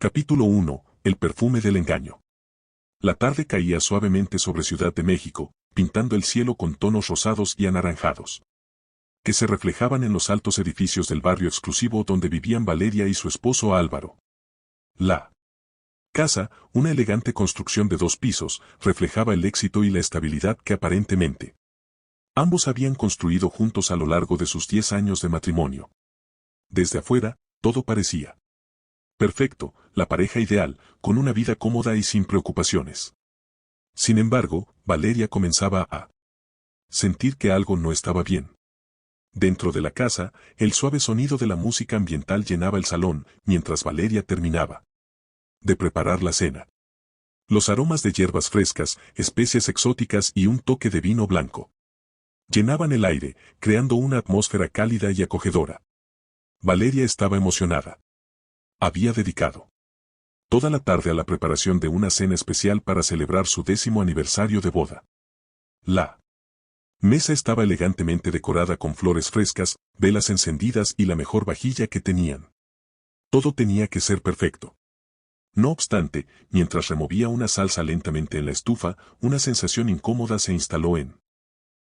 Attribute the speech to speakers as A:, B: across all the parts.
A: Capítulo 1. El perfume del engaño. La tarde caía suavemente sobre Ciudad de México, pintando el cielo con tonos rosados y anaranjados, que se reflejaban en los altos edificios del barrio exclusivo donde vivían Valeria y su esposo Álvaro. La casa, una elegante construcción de 2 pisos, reflejaba el éxito y la estabilidad que aparentemente ambos habían construido juntos a lo largo de sus 10 años de matrimonio. Desde afuera, todo parecía perfecto, la pareja ideal, con una vida cómoda y sin preocupaciones. Sin embargo, Valeria comenzaba a sentir que algo no estaba bien. Dentro de la casa, el suave sonido de la música ambiental llenaba el salón, mientras Valeria terminaba de preparar la cena. Los aromas de hierbas frescas, especias exóticas y un toque de vino blanco llenaban el aire, creando una atmósfera cálida y acogedora. Valeria estaba emocionada. Había dedicado toda la tarde a la preparación de una cena especial para celebrar su 10º aniversario de boda. La mesa estaba elegantemente decorada con flores frescas, velas encendidas y la mejor vajilla que tenían. Todo tenía que ser perfecto. No obstante, mientras removía una salsa lentamente en la estufa, una sensación incómoda se instaló en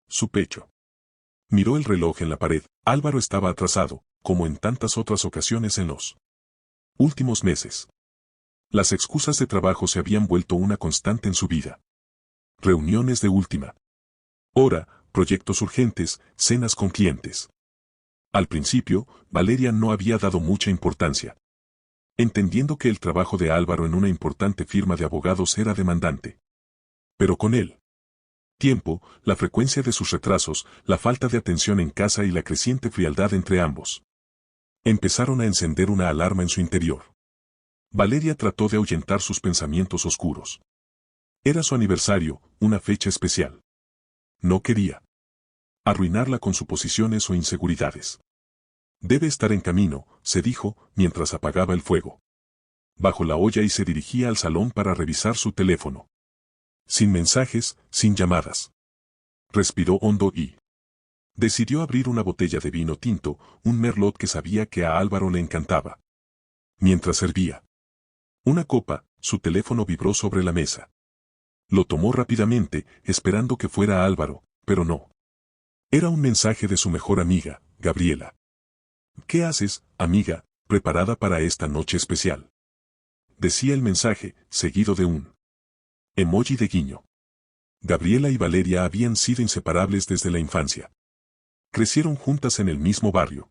A: su pecho. Miró el reloj en la pared. Álvaro estaba atrasado, como en tantas otras ocasiones en los últimos meses. Las excusas de trabajo se habían vuelto una constante en su vida. Reuniones de última hora, proyectos urgentes, cenas con clientes. Al principio, Valeria no había dado mucha importancia, entendiendo que el trabajo de Álvaro en una importante firma de abogados era demandante. Pero con él tiempo, la frecuencia de sus retrasos, la falta de atención en casa y la creciente frialdad entre ambos empezaron a encender una alarma en su interior. Valeria trató de ahuyentar sus pensamientos oscuros. Era su aniversario, una fecha especial. No quería arruinarla con suposiciones o inseguridades. Debe estar en camino, se dijo, mientras apagaba el fuego bajo la olla y se dirigía al salón para revisar su teléfono. Sin mensajes, sin llamadas. Respiró hondo y decidió abrir una botella de vino tinto, un merlot que sabía que a Álvaro le encantaba. Mientras servía una copa, su teléfono vibró sobre la mesa. Lo tomó rápidamente, esperando que fuera Álvaro, pero no. Era un mensaje de su mejor amiga, Gabriela. ¿Qué haces, amiga, preparada para esta noche especial?, decía el mensaje, seguido de un emoji de guiño. Gabriela y Valeria habían sido inseparables desde la infancia. Crecieron juntas en el mismo barrio.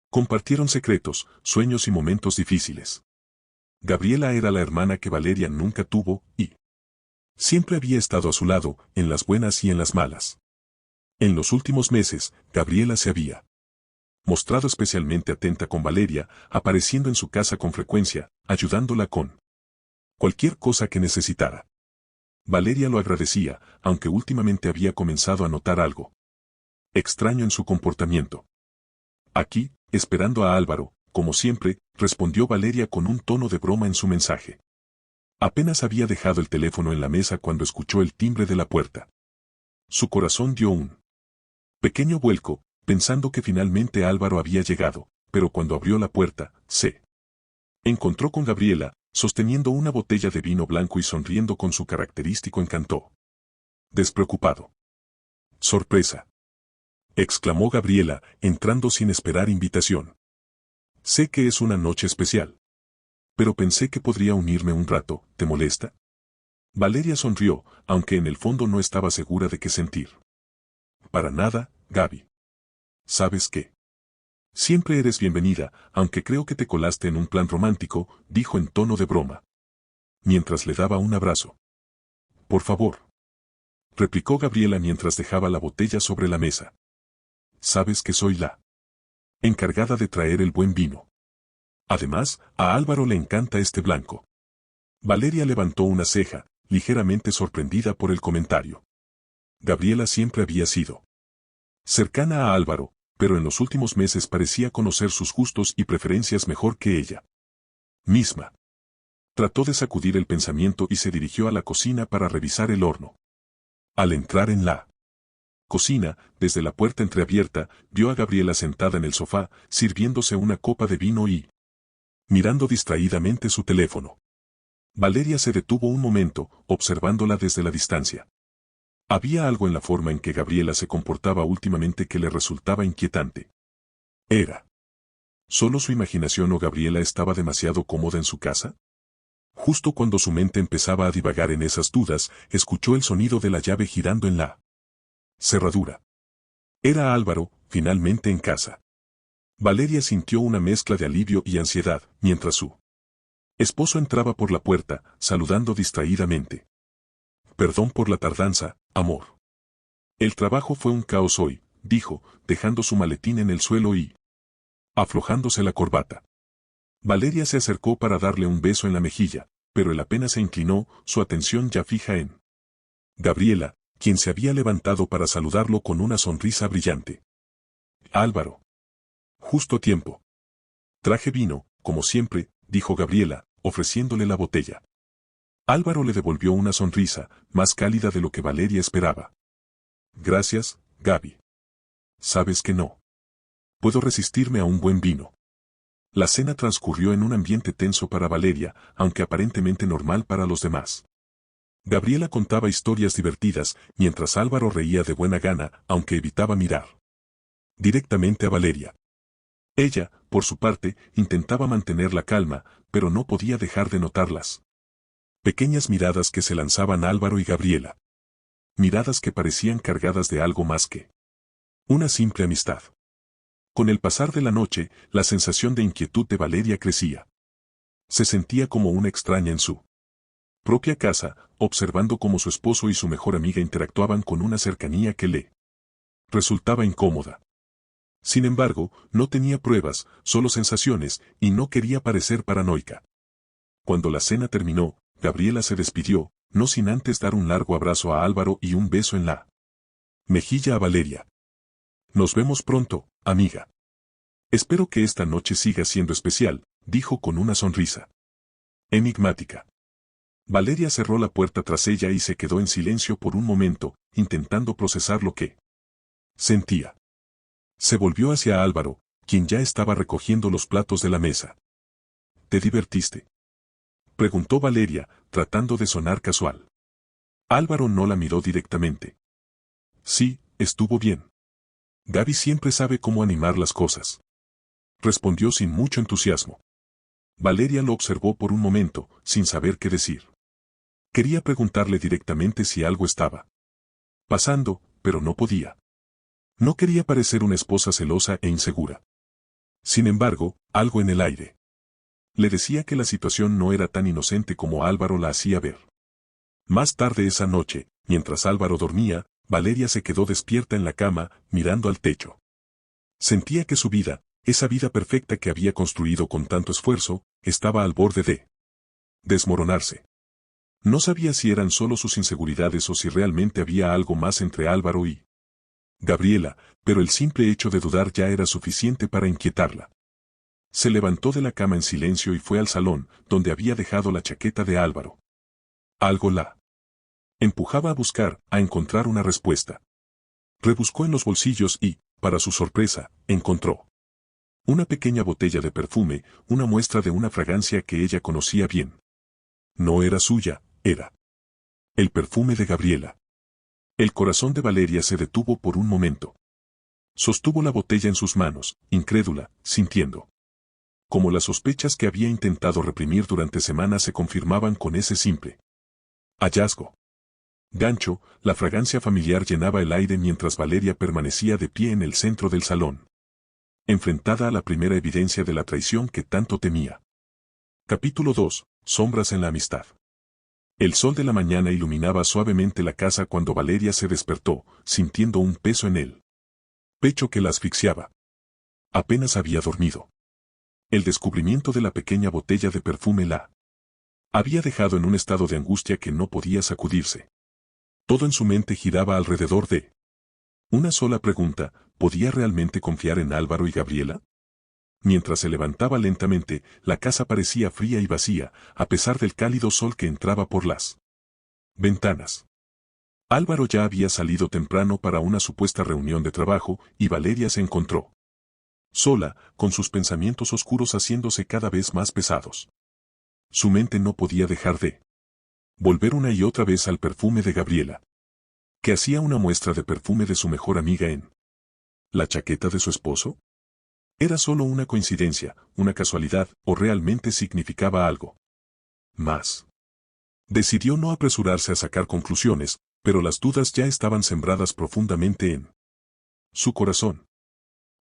A: Compartieron secretos, sueños y momentos difíciles. Gabriela era la hermana que Valeria nunca tuvo, y siempre había estado a su lado, en las buenas y en las malas. En los últimos meses, Gabriela se había mostrado especialmente atenta con Valeria, apareciendo en su casa con frecuencia, ayudándola con cualquier cosa que necesitara. Valeria lo agradecía, aunque últimamente había comenzado a notar algo extraño en su comportamiento. Aquí, esperando a Álvaro, como siempre, respondió Valeria con un tono de broma en su mensaje. Apenas había dejado el teléfono en la mesa cuando escuchó el timbre de la puerta. Su corazón dio un pequeño vuelco, pensando que finalmente Álvaro había llegado, pero cuando abrió la puerta, se encontró con Gabriela, sosteniendo una botella de vino blanco y sonriendo con su característico encanto despreocupado. ¡Sorpresa!, exclamó Gabriela, entrando sin esperar invitación. Sé que es una noche especial, pero pensé que podría unirme un rato. ¿Te molesta? Valeria sonrió, aunque en el fondo no estaba segura de qué sentir. Para nada, Gaby. ¿Sabes qué? Siempre eres bienvenida, aunque creo que te colaste en un plan romántico, dijo en tono de broma, mientras le daba un abrazo. Por favor, replicó Gabriela mientras dejaba la botella sobre la mesa. Sabes que soy la encargada de traer el buen vino. Además, a Álvaro le encanta este blanco. Valeria levantó una ceja, ligeramente sorprendida por el comentario. Gabriela siempre había sido cercana a Álvaro, pero en los últimos meses parecía conocer sus gustos y preferencias mejor que ella misma. Trató de sacudir el pensamiento y se dirigió a la cocina para revisar el horno. Al entrar en la cocina, desde la puerta entreabierta, vio a Gabriela sentada en el sofá, sirviéndose una copa de vino y mirando distraídamente su teléfono. Valeria se detuvo un momento, observándola desde la distancia. Había algo en la forma en que Gabriela se comportaba últimamente que le resultaba inquietante. ¿Era solo su imaginación o Gabriela estaba demasiado cómoda en su casa? Justo cuando su mente empezaba a divagar en esas dudas, escuchó el sonido de la llave girando en la cerradura. Era Álvaro, finalmente en casa. Valeria sintió una mezcla de alivio y ansiedad, mientras su esposo entraba por la puerta, saludando distraídamente. Perdón por la tardanza, amor. El trabajo fue un caos hoy, dijo, dejando su maletín en el suelo y aflojándose la corbata. Valeria se acercó para darle un beso en la mejilla, pero él apenas se inclinó, su atención ya fija en Gabriela, quien se había levantado para saludarlo con una sonrisa brillante. Álvaro. Justo a tiempo. Traje vino, como siempre, dijo Gabriela, ofreciéndole la botella. Álvaro le devolvió una sonrisa, más cálida de lo que Valeria esperaba. Gracias, Gaby. Sabes que no puedo resistirme a un buen vino. La cena transcurrió en un ambiente tenso para Valeria, aunque aparentemente normal para los demás. Gabriela contaba historias divertidas, mientras Álvaro reía de buena gana, aunque evitaba mirar directamente a Valeria. Ella, por su parte, intentaba mantener la calma, pero no podía dejar de notarlas pequeñas miradas que se lanzaban Álvaro y Gabriela. Miradas que parecían cargadas de algo más que una simple amistad. Con el pasar de la noche, la sensación de inquietud de Valeria crecía. Se sentía como una extraña en su propia casa, observando cómo su esposo y su mejor amiga interactuaban con una cercanía que le resultaba incómoda. Sin embargo, no tenía pruebas, solo sensaciones, y no quería parecer paranoica. Cuando la cena terminó, Gabriela se despidió, no sin antes dar un largo abrazo a Álvaro y un beso en la mejilla a Valeria. Nos vemos pronto, amiga. Espero que esta noche siga siendo especial, dijo con una sonrisa enigmática. Valeria cerró la puerta tras ella y se quedó en silencio por un momento, intentando procesar lo que sentía. Se volvió hacia Álvaro, quien ya estaba recogiendo los platos de la mesa. ¿Te divertiste?, preguntó Valeria, tratando de sonar casual. Álvaro no la miró directamente. Sí, estuvo bien. Gaby siempre sabe cómo animar las cosas, respondió sin mucho entusiasmo. Valeria lo observó por un momento, sin saber qué decir. Quería preguntarle directamente si algo estaba pasando, pero no podía. No quería parecer una esposa celosa e insegura. Sin embargo, algo en el aire le decía que la situación no era tan inocente como Álvaro la hacía ver. Más tarde esa noche, mientras Álvaro dormía, Valeria se quedó despierta en la cama, mirando al techo. Sentía que su vida, esa vida perfecta que había construido con tanto esfuerzo, estaba al borde de desmoronarse. No sabía si eran solo sus inseguridades o si realmente había algo más entre Álvaro y Gabriela, pero el simple hecho de dudar ya era suficiente para inquietarla. Se levantó de la cama en silencio y fue al salón, donde había dejado la chaqueta de Álvaro. Algo la empujaba a buscar, a encontrar una respuesta. Rebuscó en los bolsillos y, para su sorpresa, encontró una pequeña botella de perfume, una muestra de una fragancia que ella conocía bien. No era suya, era el perfume de Gabriela. El corazón de Valeria se detuvo por un momento. Sostuvo la botella en sus manos, incrédula, sintiendo como las sospechas que había intentado reprimir durante semanas se confirmaban con ese simple hallazgo. Gancho, la fragancia familiar llenaba el aire mientras Valeria permanecía de pie en el centro del salón, enfrentada a la primera evidencia de la traición que tanto temía. Capítulo 2. Sombras en la amistad. El sol de la mañana iluminaba suavemente la casa cuando Valeria se despertó, sintiendo un peso en el pecho que la asfixiaba. Apenas había dormido. El descubrimiento de la pequeña botella de perfume la había dejado en un estado de angustia que no podía sacudirse. Todo en su mente giraba alrededor de una sola pregunta: ¿podía realmente confiar en Álvaro y Gabriela? Mientras se levantaba lentamente, la casa parecía fría y vacía, a pesar del cálido sol que entraba por las ventanas. Álvaro ya había salido temprano para una supuesta reunión de trabajo, y Valeria se encontró sola, con sus pensamientos oscuros haciéndose cada vez más pesados. Su mente no podía dejar de volver una y otra vez al perfume de Gabriela, que hacía una muestra de perfume de su mejor amiga en la chaqueta de su esposo. ¿Era solo una coincidencia, una casualidad, o realmente significaba algo más? Decidió no apresurarse a sacar conclusiones, pero las dudas ya estaban sembradas profundamente en su corazón.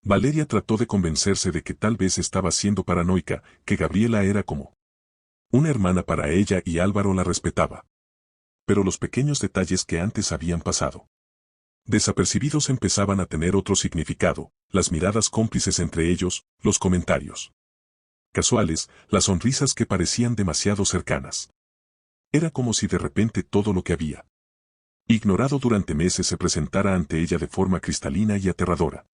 A: Valeria trató de convencerse de que tal vez estaba siendo paranoica, que Gabriela era como una hermana para ella y Álvaro la respetaba. Pero los pequeños detalles que antes habían pasado desapercibidos empezaban a tener otro significado, las miradas cómplices entre ellos, los comentarios casuales, las sonrisas que parecían demasiado cercanas. Era como si de repente todo lo que había ignorado durante meses se presentara ante ella de forma cristalina y aterradora.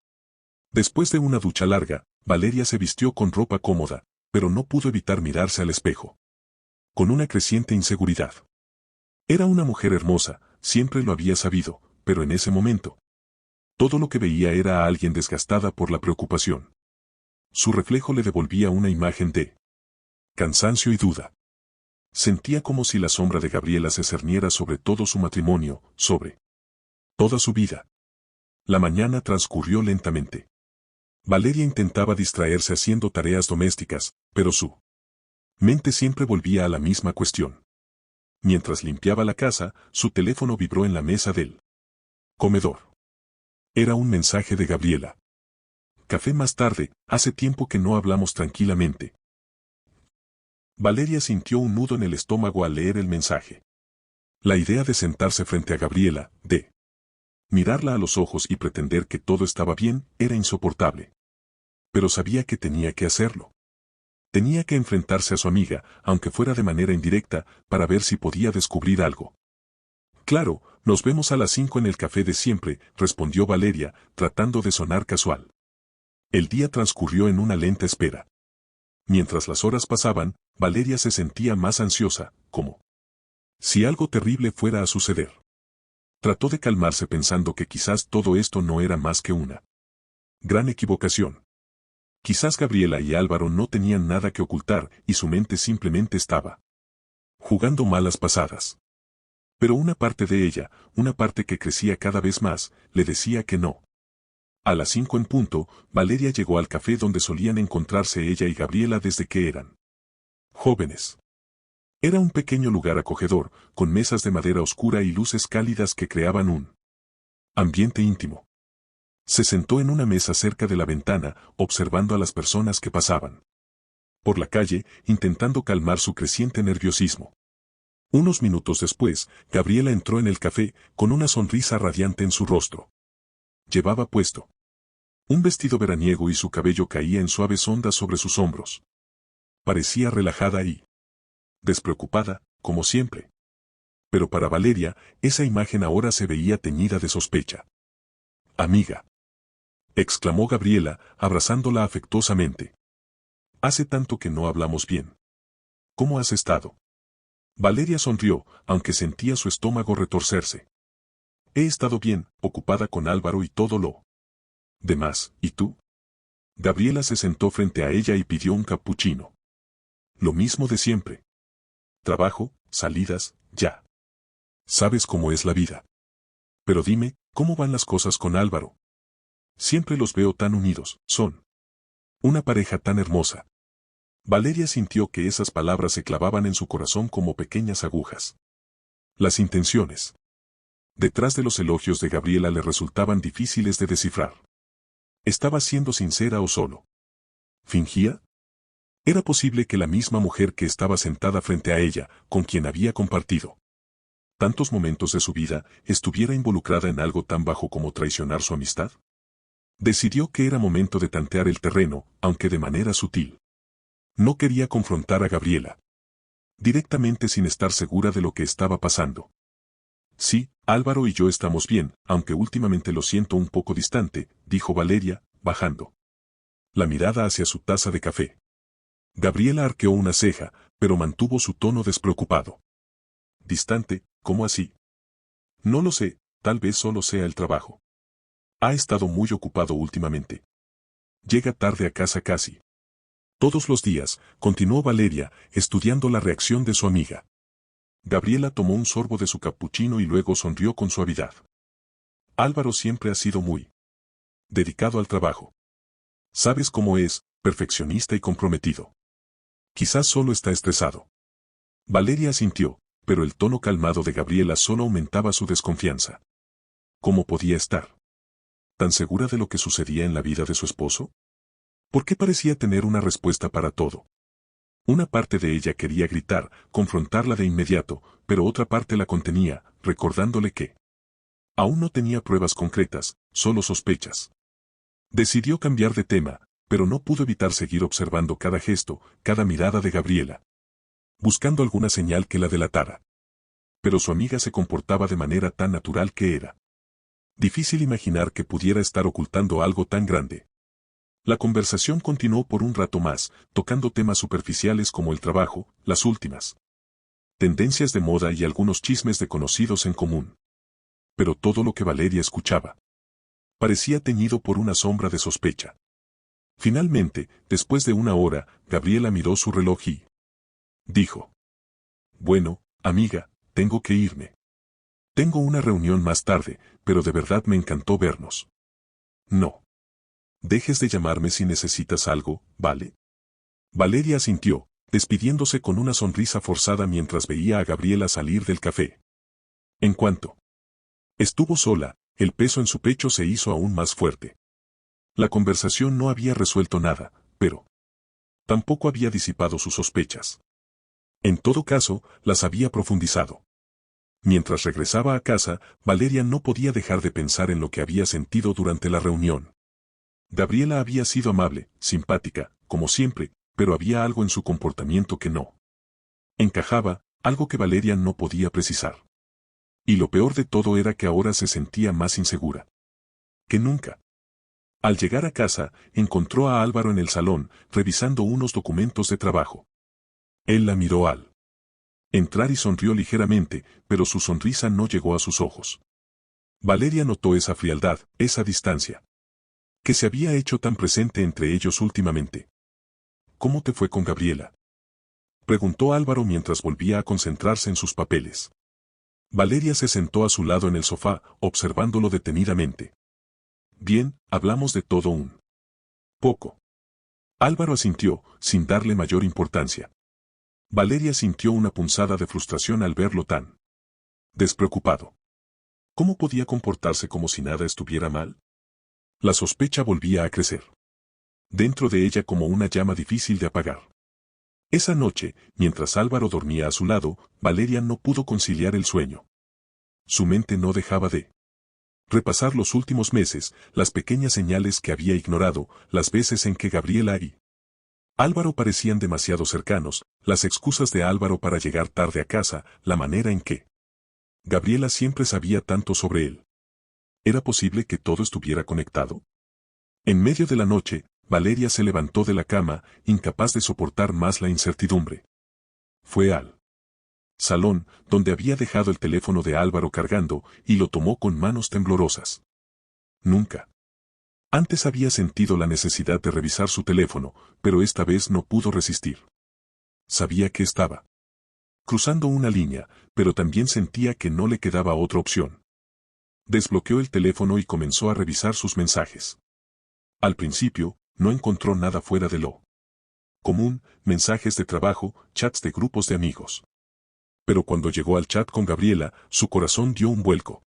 A: Después de una ducha larga, Valeria se vistió con ropa cómoda, pero no pudo evitar mirarse al espejo con una creciente inseguridad. Era una mujer hermosa, siempre lo había sabido, pero en ese momento, todo lo que veía era a alguien desgastada por la preocupación. Su reflejo le devolvía una imagen de cansancio y duda. Sentía como si la sombra de Gabriela se cerniera sobre todo su matrimonio, sobre toda su vida. La mañana transcurrió lentamente. Valeria intentaba distraerse haciendo tareas domésticas, pero su mente siempre volvía a la misma cuestión. Mientras limpiaba la casa, su teléfono vibró en la mesa del comedor. Era un mensaje de Gabriela. Café más tarde, hace tiempo que no hablamos tranquilamente. Valeria sintió un nudo en el estómago al leer el mensaje. La idea de sentarse frente a Gabriela, de mirarla a los ojos y pretender que todo estaba bien, era insoportable. Pero sabía que tenía que hacerlo. Tenía que enfrentarse a su amiga, aunque fuera de manera indirecta, para ver si podía descubrir algo. Claro, nos vemos a las 5 en el café de siempre, respondió Valeria, tratando de sonar casual. El día transcurrió en una lenta espera. Mientras las horas pasaban, Valeria se sentía más ansiosa, como si algo terrible fuera a suceder. Trató de calmarse pensando que quizás todo esto no era más que una gran equivocación. Quizás Gabriela y Álvaro no tenían nada que ocultar y su mente simplemente estaba jugando malas pasadas. Pero una parte de ella, una parte que crecía cada vez más, le decía que no. A las 5 en punto, Valeria llegó al café donde solían encontrarse ella y Gabriela desde que eran jóvenes. Era un pequeño lugar acogedor, con mesas de madera oscura y luces cálidas que creaban un ambiente íntimo. Se sentó en una mesa cerca de la ventana, observando a las personas que pasaban por la calle, intentando calmar su creciente nerviosismo. Unos minutos después, Gabriela entró en el café, con una sonrisa radiante en su rostro. Llevaba puesto un vestido veraniego y su cabello caía en suaves ondas sobre sus hombros. Parecía relajada y despreocupada, como siempre. Pero para Valeria, esa imagen ahora se veía teñida de sospecha. «Amiga», exclamó Gabriela, abrazándola afectuosamente. «Hace tanto que no hablamos bien. ¿Cómo has estado?» Valeria sonrió, aunque sentía su estómago retorcerse. «He estado bien, ocupada con Álvaro y todo lo demás, ¿y tú?» Gabriela se sentó frente a ella y pidió un cappuccino. «Lo mismo de siempre. Trabajo, salidas, ya. Sabes cómo es la vida. Pero dime, ¿cómo van las cosas con Álvaro? Siempre los veo tan unidos, son una pareja tan hermosa». Valeria sintió que esas palabras se clavaban en su corazón como pequeñas agujas. Las intenciones detrás de los elogios de Gabriela le resultaban difíciles de descifrar. ¿Estaba siendo sincera o solo fingía? Era posible que la misma mujer que estaba sentada frente a ella, con quien había compartido tantos momentos de su vida, estuviera involucrada en algo tan bajo como traicionar su amistad. Decidió que era momento de tantear el terreno, aunque de manera sutil. No quería confrontar a Gabriela directamente sin estar segura de lo que estaba pasando. «Sí, Álvaro y yo estamos bien, aunque últimamente lo siento un poco distante», dijo Valeria, bajando la mirada hacia su taza de café. Gabriela arqueó una ceja, pero mantuvo su tono despreocupado. «¿Distante? ¿Cómo así?» «No lo sé, tal vez solo sea el trabajo. Ha estado muy ocupado últimamente». Llega tarde a casa casi todos los días, continuó Valeria, estudiando la reacción de su amiga. Gabriela tomó un sorbo de su capuchino y luego sonrió con suavidad. Álvaro siempre ha sido muy dedicado al trabajo. Sabes cómo es, perfeccionista y comprometido. Quizás solo está estresado. Valeria asintió, pero el tono calmado de Gabriela solo aumentaba su desconfianza. ¿Cómo podía estar tan segura de lo que sucedía en la vida de su esposo? ¿Por qué parecía tener una respuesta para todo? Una parte de ella quería gritar, confrontarla de inmediato, pero otra parte la contenía, recordándole que aún no tenía pruebas concretas, solo sospechas. Decidió cambiar de tema, pero no pudo evitar seguir observando cada gesto, cada mirada de Gabriela, buscando alguna señal que la delatara. Pero su amiga se comportaba de manera tan natural que era difícil imaginar que pudiera estar ocultando algo tan grande. La conversación continuó por un rato más, tocando temas superficiales como el trabajo, las últimas tendencias de moda y algunos chismes de conocidos en común. Pero todo lo que Valeria escuchaba parecía teñido por una sombra de sospecha. Finalmente, después de una hora, Gabriela miró su reloj y dijo: Bueno, amiga, tengo que irme. Tengo una reunión más tarde, pero de verdad me encantó vernos. No dejes de llamarme si necesitas algo, ¿vale? Valeria asintió, despidiéndose con una sonrisa forzada mientras veía a Gabriela salir del café. En cuanto estuvo sola, el peso en su pecho se hizo aún más fuerte. La conversación no había resuelto nada, pero tampoco había disipado sus sospechas. En todo caso, las había profundizado. Mientras regresaba a casa, Valeria no podía dejar de pensar en lo que había sentido durante la reunión. Gabriela había sido amable, simpática, como siempre, pero había algo en su comportamiento que no encajaba, algo que Valeria no podía precisar. Y lo peor de todo era que ahora se sentía más insegura que nunca. Al llegar a casa, encontró a Álvaro en el salón, revisando unos documentos de trabajo. Él la miró al entrar y sonrió ligeramente, pero su sonrisa no llegó a sus ojos. Valeria notó esa frialdad, esa distancia que se había hecho tan presente entre ellos últimamente. ¿Cómo te fue con Gabriela?, preguntó Álvaro mientras volvía a concentrarse en sus papeles. Valeria se sentó a su lado en el sofá, observándolo detenidamente. Bien, hablamos de todo un poco. Álvaro asintió, sin darle mayor importancia. Valeria sintió una punzada de frustración al verlo tan despreocupado. ¿Cómo podía comportarse como si nada estuviera mal? La sospecha volvía a crecer dentro de ella como una llama difícil de apagar. Esa noche, mientras Álvaro dormía a su lado, Valeria no pudo conciliar el sueño. Su mente no dejaba de repasar los últimos meses, las pequeñas señales que había ignorado, las veces en que Gabriela y Álvaro parecían demasiado cercanos, las excusas de Álvaro para llegar tarde a casa, la manera en que Gabriela siempre sabía tanto sobre él. ¿Era posible que todo estuviera conectado? En medio de la noche, Valeria se levantó de la cama, incapaz de soportar más la incertidumbre. Fue al salón, donde había dejado el teléfono de Álvaro cargando, y lo tomó con manos temblorosas. Nunca antes había sentido la necesidad de revisar su teléfono, pero esta vez no pudo resistir. Sabía que estaba cruzando una línea, pero también sentía que no le quedaba otra opción. Desbloqueó el teléfono y comenzó a revisar sus mensajes. Al principio, no encontró nada fuera de lo común, mensajes de trabajo, chats de grupos de amigos. Pero cuando llegó al chat con Gabriela, su corazón dio un vuelco.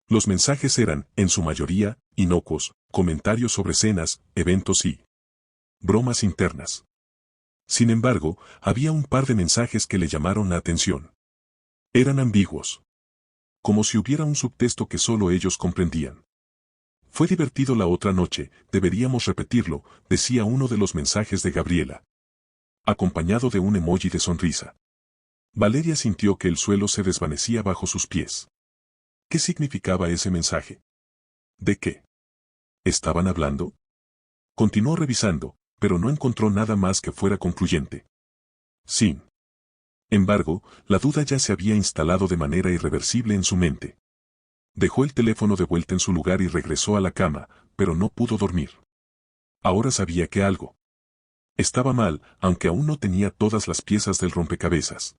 A: Los mensajes eran, en su mayoría, inocuos, comentarios sobre cenas, eventos y bromas internas. Sin embargo, había un par de mensajes que le llamaron la atención. Eran ambiguos. Como si hubiera un subtexto que solo ellos comprendían. Fue divertido la otra noche, deberíamos repetirlo, decía uno de los mensajes de Gabriela, acompañado de un emoji de sonrisa. Valeria sintió que el suelo se desvanecía bajo sus pies. ¿Qué significaba ese mensaje? ¿De qué estaban hablando? Continuó revisando, pero no encontró nada más que fuera concluyente. Sin embargo, la duda ya se había instalado de manera irreversible en su mente. Dejó el teléfono de vuelta en su lugar y regresó a la cama, pero no pudo dormir. Ahora sabía que algo estaba mal, aunque aún no tenía todas las piezas del rompecabezas.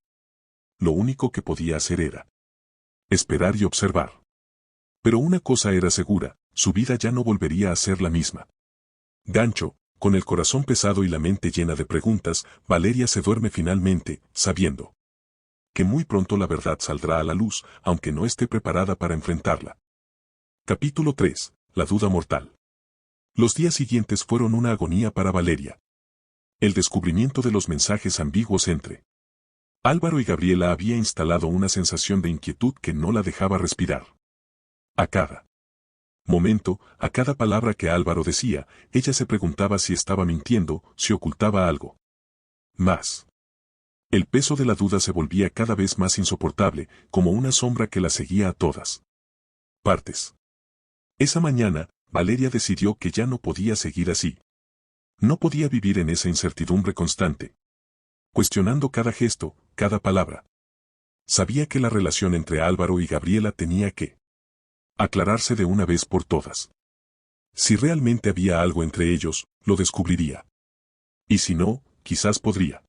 A: Lo único que podía hacer era esperar y observar. Pero una cosa era segura, su vida ya no volvería a ser la misma. Gancho, con el corazón pesado y la mente llena de preguntas, Valeria se duerme finalmente, sabiendo que muy pronto la verdad saldrá a la luz, aunque no esté preparada para enfrentarla. Capítulo 3. La duda mortal. Los días siguientes fueron una agonía para Valeria. El descubrimiento de los mensajes ambiguos entre Álvaro y Gabriela había instalado una sensación de inquietud que no la dejaba respirar. A cada momento, a cada palabra que Álvaro decía, ella se preguntaba si estaba mintiendo, si ocultaba algo más. El peso de la duda se volvía cada vez más insoportable, como una sombra que la seguía a todas partes. Esa mañana, Valeria decidió que ya no podía seguir así. No podía vivir en esa incertidumbre constante, cuestionando cada gesto, cada palabra. Sabía que la relación entre Álvaro y Gabriela tenía que aclararse de una vez por todas. Si realmente había algo entre ellos, lo descubriría. Y si no, quizás podría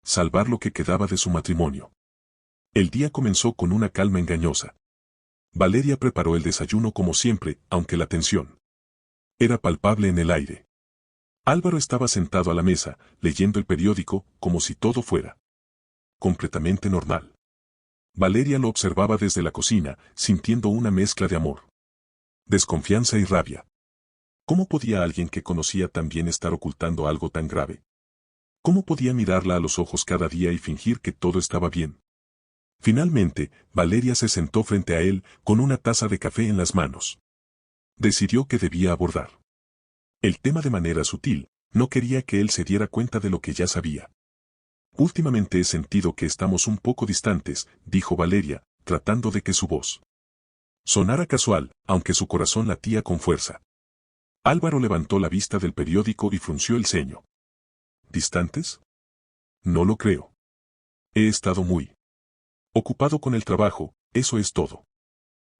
A: salvar lo que quedaba de su matrimonio. El día comenzó con una calma engañosa. Valeria preparó el desayuno como siempre, aunque la tensión era palpable en el aire. Álvaro estaba sentado a la mesa, leyendo el periódico, como si todo fuera completamente normal. Valeria lo observaba desde la cocina, sintiendo una mezcla de amor, desconfianza y rabia. ¿Cómo podía alguien que conocía tan bien estar ocultando algo tan grave? ¿Cómo podía mirarla a los ojos cada día y fingir que todo estaba bien? Finalmente, Valeria se sentó frente a él, con una taza de café en las manos. Decidió que debía abordar el tema de manera sutil, no quería que él se diera cuenta de lo que ya sabía. Últimamente he sentido que estamos un poco distantes, dijo Valeria, tratando de que su voz sonara casual, aunque su corazón latía con fuerza. Álvaro levantó la vista del periódico y frunció el ceño. ¿Distantes? No lo creo. He estado muy ocupado con el trabajo, eso es todo.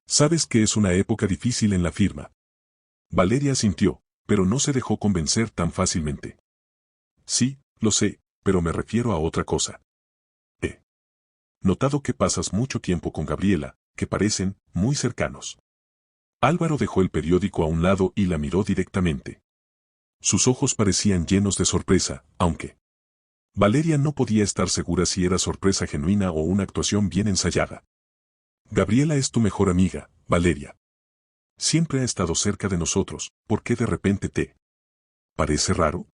A: Sabes que es una época difícil en la firma. Valeria asintió, pero no se dejó convencer tan fácilmente. Sí, lo sé, pero me refiero a otra cosa. He notado que pasas mucho tiempo con Gabriela, que parecen muy cercanos. Álvaro dejó el periódico a un lado y la miró directamente. Sus ojos parecían llenos de sorpresa, aunque Valeria no podía estar segura si era sorpresa genuina o una actuación bien ensayada. Gabriela es tu mejor amiga, Valeria. Siempre ha estado cerca de nosotros, ¿por qué de repente te parece raro?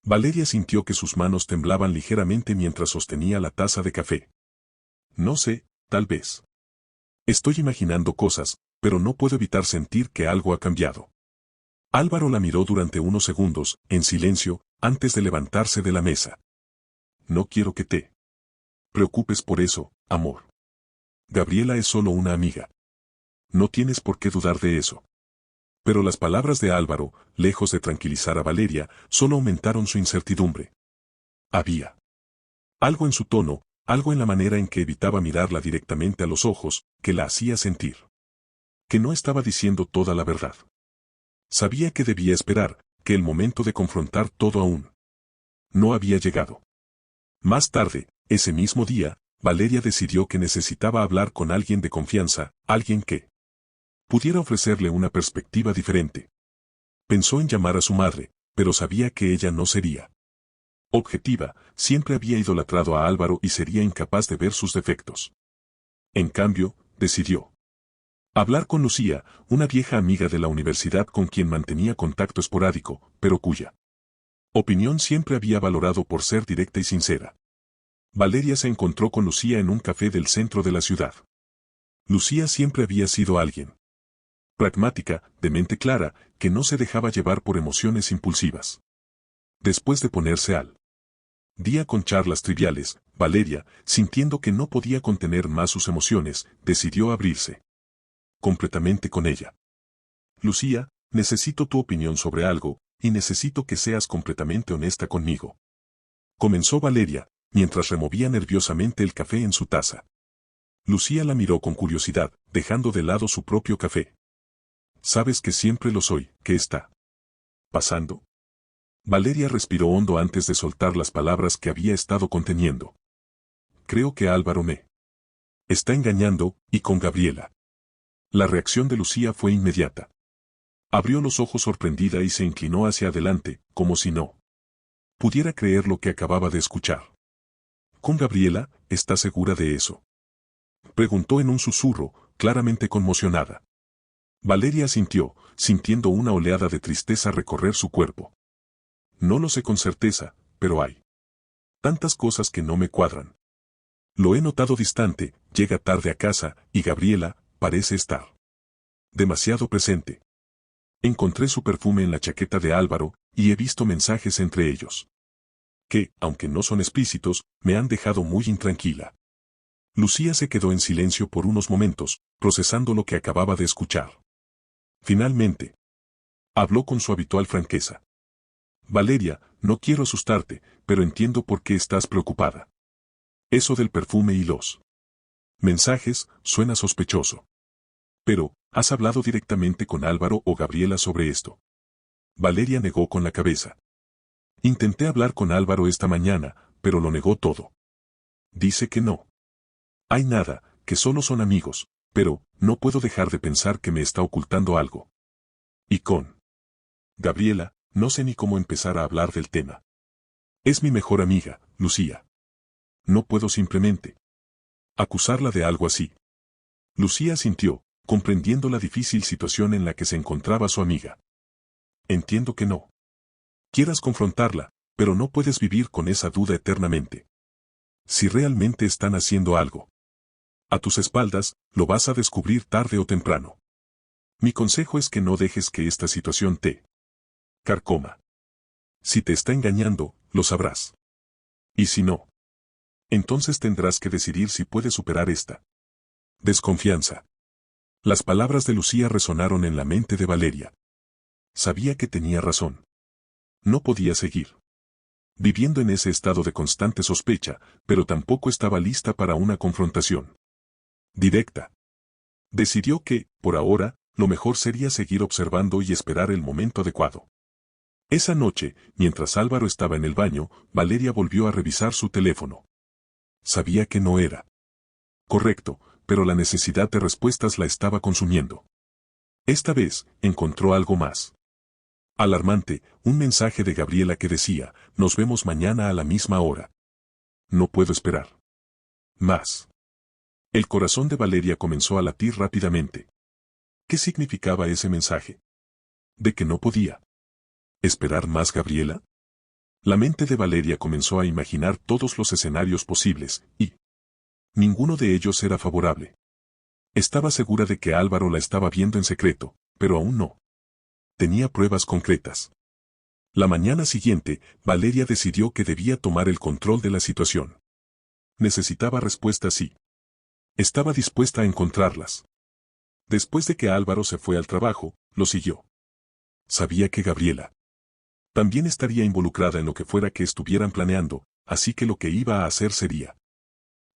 A: Valeria sintió que sus manos temblaban ligeramente mientras sostenía la taza de café. No sé, tal vez. Estoy imaginando cosas, pero no puedo evitar sentir que algo ha cambiado. Álvaro la miró durante unos segundos, en silencio, antes de levantarse de la mesa. No quiero que te preocupes por eso, amor. Gabriela es solo una amiga. No tienes por qué dudar de eso. Pero las palabras de Álvaro, lejos de tranquilizar a Valeria, solo aumentaron su incertidumbre. Había algo en su tono, algo en la manera en que evitaba mirarla directamente a los ojos, que la hacía sentir que no estaba diciendo toda la verdad. Sabía que debía esperar, que el momento de confrontar todo aún no había llegado. Más tarde, ese mismo día, Valeria decidió que necesitaba hablar con alguien de confianza, alguien que pudiera ofrecerle una perspectiva diferente. Pensó en llamar a su madre, pero sabía que ella no sería objetiva, siempre había idolatrado a Álvaro y sería incapaz de ver sus defectos. En cambio, decidió hablar con Lucía, una vieja amiga de la universidad con quien mantenía contacto esporádico, pero cuya opinión siempre había valorado por ser directa y sincera. Valeria se encontró con Lucía en un café del centro de la ciudad. Lucía siempre había sido alguien pragmática, de mente clara, que no se dejaba llevar por emociones impulsivas. Después de ponerse al día con charlas triviales, Valeria, sintiendo que no podía contener más sus emociones, decidió abrirse completamente con ella. Lucía, necesito tu opinión sobre algo, y necesito que seas completamente honesta conmigo. Comenzó Valeria, mientras removía nerviosamente el café en su taza. Lucía la miró con curiosidad, dejando de lado su propio café. Sabes que siempre lo soy, ¿qué está pasando? Valeria respiró hondo antes de soltar las palabras que había estado conteniendo. Creo que Álvaro me está engañando, y con Gabriela. La reacción de Lucía fue inmediata. Abrió los ojos sorprendida y se inclinó hacia adelante, como si no pudiera creer lo que acababa de escuchar. ¿Con Gabriela, estás segura de eso?, preguntó en un susurro, claramente conmocionada. Valeria asintió, sintiendo una oleada de tristeza recorrer su cuerpo. No lo sé con certeza, pero hay tantas cosas que no me cuadran. Lo he notado distante, llega tarde a casa, y Gabriela parece estar demasiado presente. Encontré su perfume en la chaqueta de Álvaro, y he visto mensajes entre ellos que, aunque no son explícitos, me han dejado muy intranquila. Lucía se quedó en silencio por unos momentos, procesando lo que acababa de escuchar. Finalmente, habló con su habitual franqueza. Valeria, no quiero asustarte, pero entiendo por qué estás preocupada. Eso del perfume y los mensajes suena sospechoso. Pero, ¿has hablado directamente con Álvaro o Gabriela sobre esto? Valeria negó con la cabeza. Intenté hablar con Álvaro esta mañana, pero lo negó todo. Dice que no hay nada, que solo son amigos, pero no puedo dejar de pensar que me está ocultando algo. Y con Gabriela, no sé ni cómo empezar a hablar del tema. Es mi mejor amiga, Lucía. No puedo simplemente acusarla de algo así. Lucía asintió, comprendiendo la difícil situación en la que se encontraba su amiga. Entiendo que no quieras confrontarla, pero no puedes vivir con esa duda eternamente. Si realmente están haciendo algo a tus espaldas, lo vas a descubrir tarde o temprano. Mi consejo es que no dejes que esta situación te carcoma. Si te está engañando, lo sabrás. Y si no, entonces tendrás que decidir si puedes superar esta desconfianza. Las palabras de Lucía resonaron en la mente de Valeria. Sabía que tenía razón. No podía seguir viviendo en ese estado de constante sospecha, pero tampoco estaba lista para una confrontación directa. Decidió que, por ahora, lo mejor sería seguir observando y esperar el momento adecuado. Esa noche, mientras Álvaro estaba en el baño, Valeria volvió a revisar su teléfono. Sabía que no era correcto, pero la necesidad de respuestas la estaba consumiendo. Esta vez, encontró algo más alarmante, un mensaje de Gabriela que decía, nos vemos mañana a la misma hora. No puedo esperar más. El corazón de Valeria comenzó a latir rápidamente. ¿Qué significaba ese mensaje? ¿De que no podía esperar más Gabriela? La mente de Valeria comenzó a imaginar todos los escenarios posibles, y ninguno de ellos era favorable. Estaba segura de que Álvaro la estaba viendo en secreto, pero aún no tenía pruebas concretas. La mañana siguiente, Valeria decidió que debía tomar el control de la situación. Necesitaba respuestas y estaba dispuesta a encontrarlas. Después de que Álvaro se fue al trabajo, lo siguió. Sabía que Gabriela también estaría involucrada en lo que fuera que estuvieran planeando, así que lo que iba a hacer sería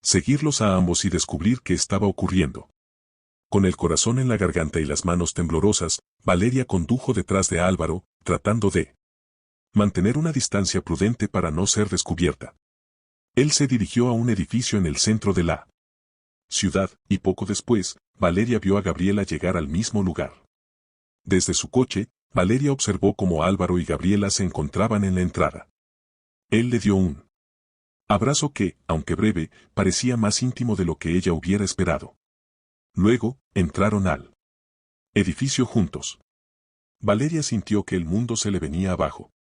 A: seguirlos a ambos y descubrir qué estaba ocurriendo. Con el corazón en la garganta y las manos temblorosas, Valeria condujo detrás de Álvaro, tratando de mantener una distancia prudente para no ser descubierta. Él se dirigió a un edificio en el centro de la ciudad, y poco después, Valeria vio a Gabriela llegar al mismo lugar. Desde su coche, Valeria observó cómo Álvaro y Gabriela se encontraban en la entrada. Él le dio un abrazo que, aunque breve, parecía más íntimo de lo que ella hubiera esperado. Luego, entraron al edificio juntos. Valeria sintió que el mundo se le venía abajo.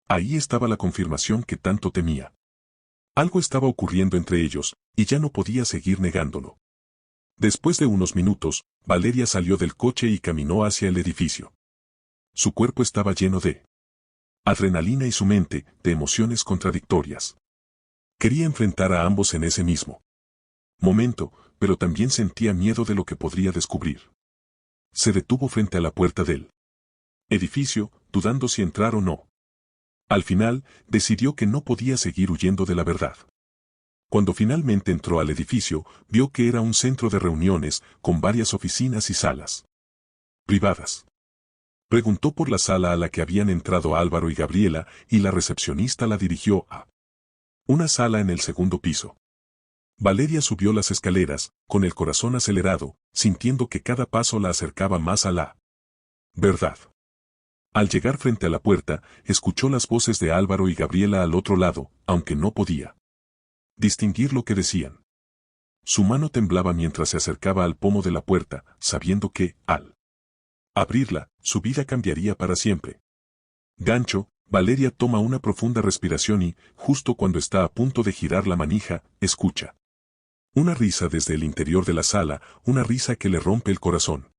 A: Ahí estaba la confirmación que tanto temía. Algo estaba ocurriendo entre ellos, y ya no podía seguir negándolo. Después de unos minutos, Valeria salió del coche y caminó hacia el edificio. Su cuerpo estaba lleno de adrenalina y su mente, de emociones contradictorias. Quería enfrentar a ambos en ese mismo momento, pero también sentía miedo de lo que podría descubrir. Se detuvo frente a la puerta del edificio, dudando si entrar o no. Al final, decidió que no podía seguir huyendo de la verdad. Cuando finalmente entró al edificio, vio que era un centro de reuniones, con varias oficinas y salas privadas. Preguntó por la sala a la que habían entrado Álvaro y Gabriela, y la recepcionista la dirigió a una sala en el segundo piso. Valeria subió las escaleras, con el corazón acelerado, sintiendo que cada paso la acercaba más a la verdad. Al llegar frente a la puerta, escuchó las voces de Álvaro y Gabriela al otro lado, aunque no podía distinguir lo que decían. Su mano temblaba mientras se acercaba al pomo de la puerta, sabiendo que, al abrirla, su vida cambiaría para siempre. Gancho, Valeria toma una profunda respiración y, justo cuando está a punto de girar la manija, escucha una risa desde el interior de la sala, una risa que le rompe el corazón.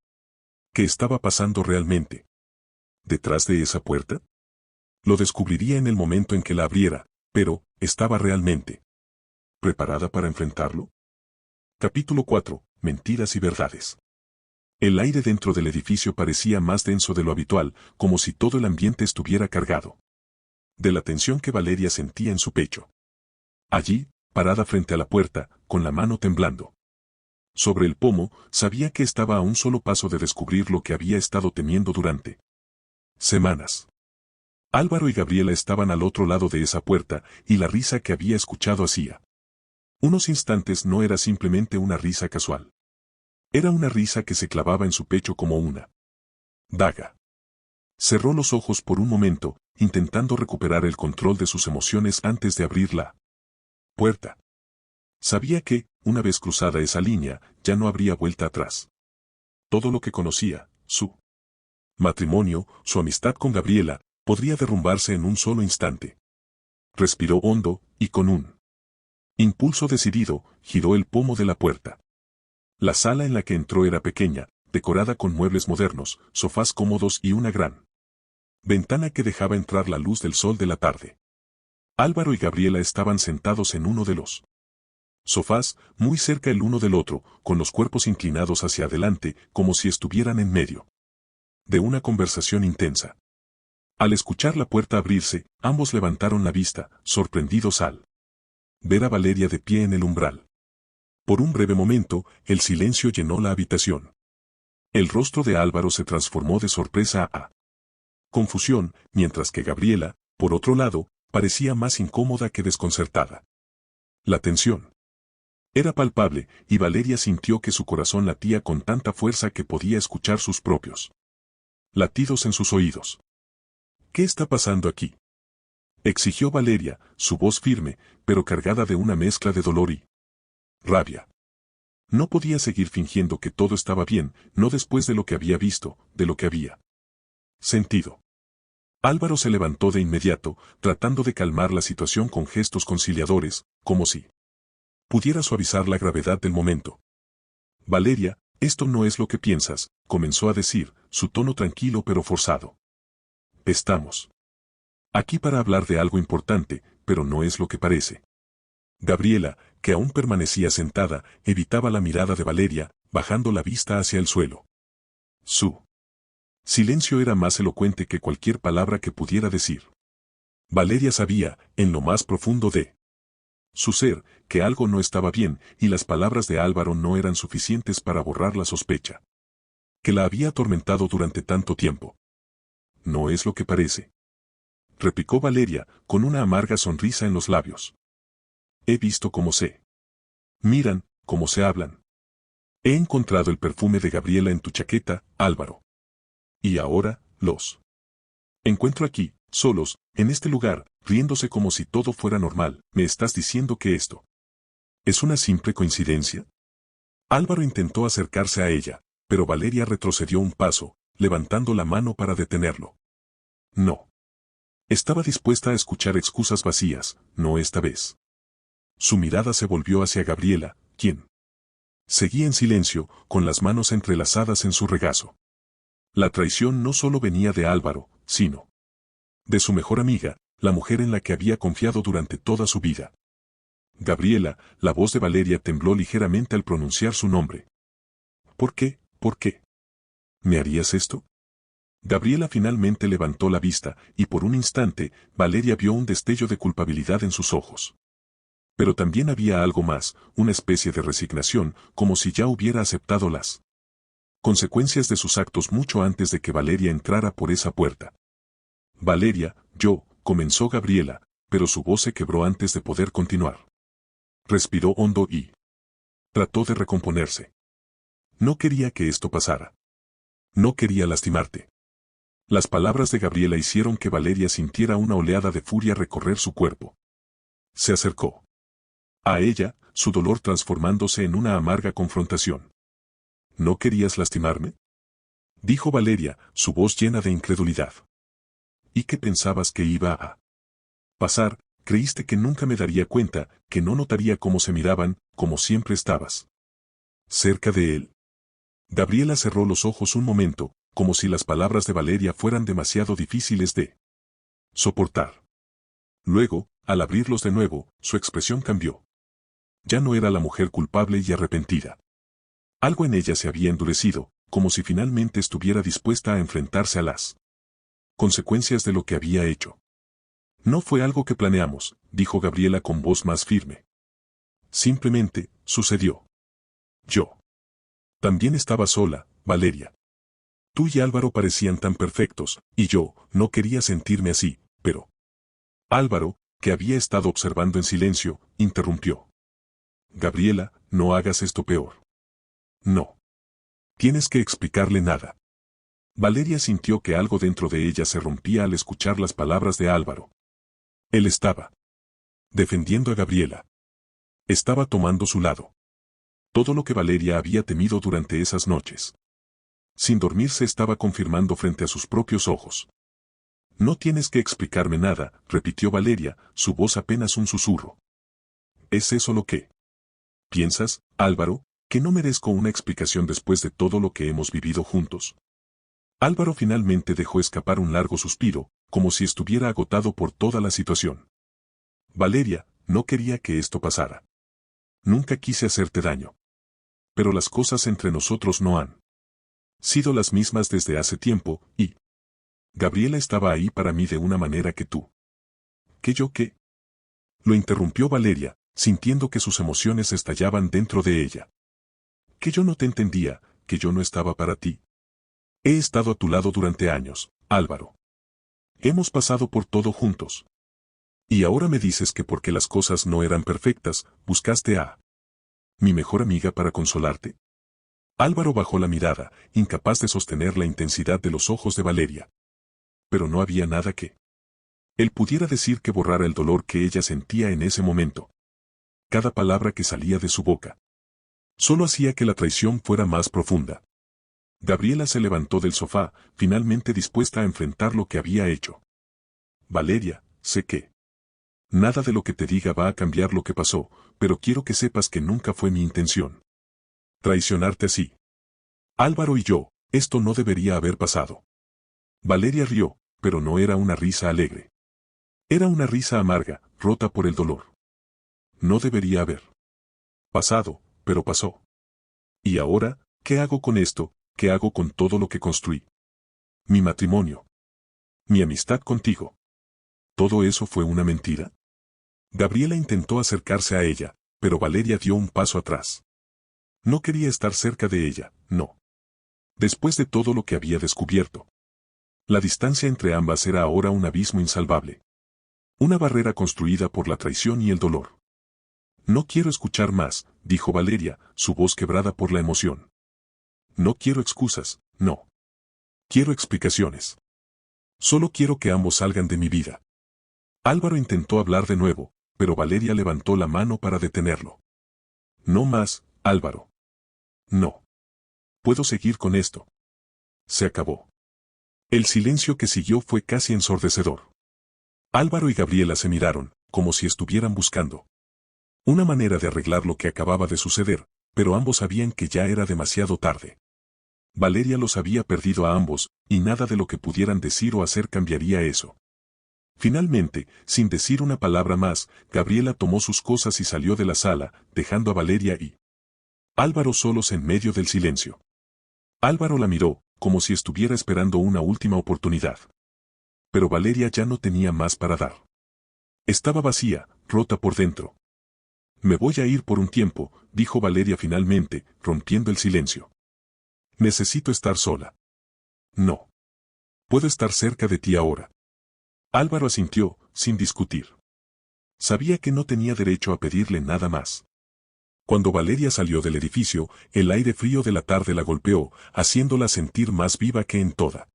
A: ¿Qué estaba pasando realmente detrás de esa puerta? Lo descubriría en el momento en que la abriera, pero, ¿estaba realmente preparada para enfrentarlo? Capítulo 4. Mentiras y verdades. El aire dentro del edificio parecía más denso de lo habitual, como si todo el ambiente estuviera cargado de la tensión que Valeria sentía en su pecho. Allí, parada frente a la puerta, con la mano temblando sobre el pomo, sabía que estaba a un solo paso de descubrir lo que había estado temiendo durante semanas. Álvaro y Gabriela estaban al otro lado de esa puerta, y la risa que había escuchado hacía unos instantes no era simplemente una risa casual. Era una risa que se clavaba en su pecho como una daga. Cerró los ojos por un momento, intentando recuperar el control de sus emociones antes de abrir la puerta. Sabía que, una vez cruzada esa línea, ya no habría vuelta atrás. Todo lo que conocía, su matrimonio, su amistad con Gabriela, podría derrumbarse en un solo instante. Respiró hondo, y con un impulso decidido, giró el pomo de la puerta. La sala en la que entró era pequeña, decorada con muebles modernos, sofás cómodos y una gran ventana que dejaba entrar la luz del sol de la tarde. Álvaro y Gabriela estaban sentados en uno de los sofás, muy cerca el uno del otro, con los cuerpos inclinados hacia adelante, como si estuvieran en medio de una conversación intensa. Al escuchar la puerta abrirse, ambos levantaron la vista, sorprendidos al ver a Valeria de pie en el umbral. Por un breve momento, el silencio llenó la habitación. El rostro de Álvaro se transformó de sorpresa a confusión, mientras que Gabriela, por otro lado, parecía más incómoda que desconcertada. La tensión era palpable, y Valeria sintió que su corazón latía con tanta fuerza que podía escuchar sus propios latidos en sus oídos. ¿Qué está pasando aquí?, exigió Valeria, su voz firme, pero cargada de una mezcla de dolor y rabia. No podía seguir fingiendo que todo estaba bien, no después de lo que había visto, de lo que había sentido. Álvaro se levantó de inmediato, tratando de calmar la situación con gestos conciliadores, como si pudiera suavizar la gravedad del momento. Valeria, esto no es lo que piensas, comenzó a decir, su tono tranquilo pero forzado. Estamos aquí para hablar de algo importante, pero no es lo que parece. Gabriela, que aún permanecía sentada, evitaba la mirada de Valeria, bajando la vista hacia el suelo. Su silencio era más elocuente que cualquier palabra que pudiera decir. Valeria sabía, en lo más profundo de su ser, que algo no estaba bien, y las palabras de Álvaro no eran suficientes para borrar la sospecha que la había atormentado durante tanto tiempo. No es lo que parece, replicó Valeria, con una amarga sonrisa en los labios. He visto cómo se miran, cómo se hablan. He encontrado el perfume de Gabriela en tu chaqueta, Álvaro. Y ahora, los encuentro aquí, solos, en este lugar, riéndose como si todo fuera normal. ¿Me estás diciendo que esto es una simple coincidencia? Álvaro intentó acercarse a ella, pero Valeria retrocedió un paso, levantando la mano para detenerlo. No. Estaba dispuesta a escuchar excusas vacías, no esta vez. Su mirada se volvió hacia Gabriela, quien seguía en silencio, con las manos entrelazadas en su regazo. La traición no solo venía de Álvaro, sino de su mejor amiga, la mujer en la que había confiado durante toda su vida. Gabriela, la voz de Valeria tembló ligeramente al pronunciar su nombre. ¿Por qué? ¿Por qué? ¿Me harías esto? Gabriela finalmente levantó la vista, y por un instante, Valeria vio un destello de culpabilidad en sus ojos. Pero también había algo más, una especie de resignación, como si ya hubiera aceptado las consecuencias de sus actos mucho antes de que Valeria entrara por esa puerta. Valeria, comenzó Gabriela, pero su voz se quebró antes de poder continuar. Respiró hondo y trató de recomponerse. No quería que esto pasara. No quería lastimarte. Las palabras de Gabriela hicieron que Valeria sintiera una oleada de furia recorrer su cuerpo. Se acercó a ella, su dolor transformándose en una amarga confrontación. ¿No querías lastimarme?, dijo Valeria, su voz llena de incredulidad. ¿Y qué pensabas que iba a pasar? ¿Creíste que nunca me daría cuenta, que no notaría cómo se miraban, como siempre estabas cerca de él? Gabriela cerró los ojos un momento, como si las palabras de Valeria fueran demasiado difíciles de soportar. Luego, al abrirlos de nuevo, su expresión cambió. Ya no era la mujer culpable y arrepentida. Algo en ella se había endurecido, como si finalmente estuviera dispuesta a enfrentarse a las consecuencias de lo que había hecho. No fue algo que planeamos, dijo Gabriela con voz más firme. Simplemente, sucedió. Yo también estaba sola, Valeria. Tú y Álvaro parecían tan perfectos, y yo no quería sentirme así, pero Álvaro, que había estado observando en silencio, interrumpió. Gabriela, no hagas esto peor. No. Tienes que explicarle nada. Valeria sintió que algo dentro de ella se rompía al escuchar las palabras de Álvaro. Él estaba defendiendo a Gabriela. Estaba tomando su lado. Todo lo que Valeria había temido durante esas noches. Sin dormir se estaba confirmando frente a sus propios ojos. No tienes que explicarme nada, repitió Valeria, su voz apenas un susurro. ¿Es eso lo que piensas, Álvaro, que no merezco una explicación después de todo lo que hemos vivido juntos? Álvaro finalmente dejó escapar un largo suspiro, como si estuviera agotado por toda la situación. Valeria, no quería que esto pasara. Nunca quise hacerte daño. Pero las cosas entre nosotros no han sido las mismas desde hace tiempo, y Gabriela estaba ahí para mí de una manera que tú. ¿Que yo qué? Lo interrumpió Valeria, sintiendo que sus emociones estallaban dentro de ella. Que yo no te entendía, que yo no estaba para ti. He estado a tu lado durante años, Álvaro. Hemos pasado por todo juntos. Y ahora me dices que porque las cosas no eran perfectas, buscaste a mi mejor amiga para consolarte. Álvaro bajó la mirada, incapaz de sostener la intensidad de los ojos de Valeria. Pero no había nada que él pudiera decir que borrara el dolor que ella sentía en ese momento. Cada palabra que salía de su boca solo hacía que la traición fuera más profunda. Gabriela se levantó del sofá, finalmente dispuesta a enfrentar lo que había hecho. Valeria, sé que nada de lo que te diga va a cambiar lo que pasó, pero quiero que sepas que nunca fue mi intención traicionarte así. Álvaro y yo, esto no debería haber pasado. Valeria rió, pero no era una risa alegre. Era una risa amarga, rota por el dolor. No debería haber pasado, pero pasó. Y ahora, ¿qué hago con esto? ¿Qué hago con todo lo que construí? Mi matrimonio. Mi amistad contigo. ¿Todo eso fue una mentira? Gabriela intentó acercarse a ella, pero Valeria dio un paso atrás. No quería estar cerca de ella, no. Después de todo lo que había descubierto. La distancia entre ambas era ahora un abismo insalvable. Una barrera construida por la traición y el dolor. No quiero escuchar más, dijo Valeria, su voz quebrada por la emoción. No quiero excusas, no. Quiero explicaciones. Solo quiero que ambos salgan de mi vida. Álvaro intentó hablar de nuevo, pero Valeria levantó la mano para detenerlo. No más, Álvaro. No. Puedo seguir con esto. Se acabó. El silencio que siguió fue casi ensordecedor. Álvaro y Gabriela se miraron, como si estuvieran buscando una manera de arreglar lo que acababa de suceder, pero ambos sabían que ya era demasiado tarde. Valeria los había perdido a ambos, y nada de lo que pudieran decir o hacer cambiaría eso. Finalmente, sin decir una palabra más, Gabriela tomó sus cosas y salió de la sala, dejando a Valeria y Álvaro solos en medio del silencio. Álvaro la miró, como si estuviera esperando una última oportunidad. Pero Valeria ya no tenía más para dar. Estaba vacía, rota por dentro. Me voy a ir por un tiempo, dijo Valeria finalmente, rompiendo el silencio. Necesito estar sola. No. Puedo estar cerca de ti ahora. Álvaro asintió, sin discutir. Sabía que no tenía derecho a pedirle nada más. Cuando Valeria salió del edificio, el aire frío de la tarde la golpeó, haciéndola sentir más viva que en toda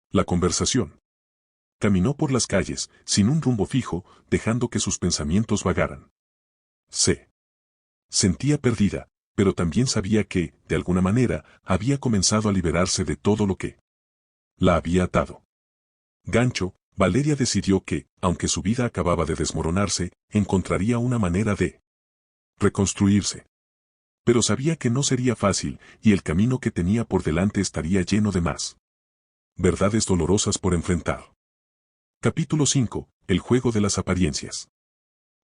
A: la conversación. Caminó por las calles, sin un rumbo fijo, dejando que sus pensamientos vagaran. Se sentía perdida, pero también sabía que, de alguna manera, había comenzado a liberarse de todo lo que la había atado. Gancho, Valeria decidió que, aunque su vida acababa de desmoronarse, encontraría una manera de reconstruirse. Pero sabía que no sería fácil, y el camino que tenía por delante estaría lleno de más verdades dolorosas por enfrentar. Capítulo 5. El juego de las apariencias.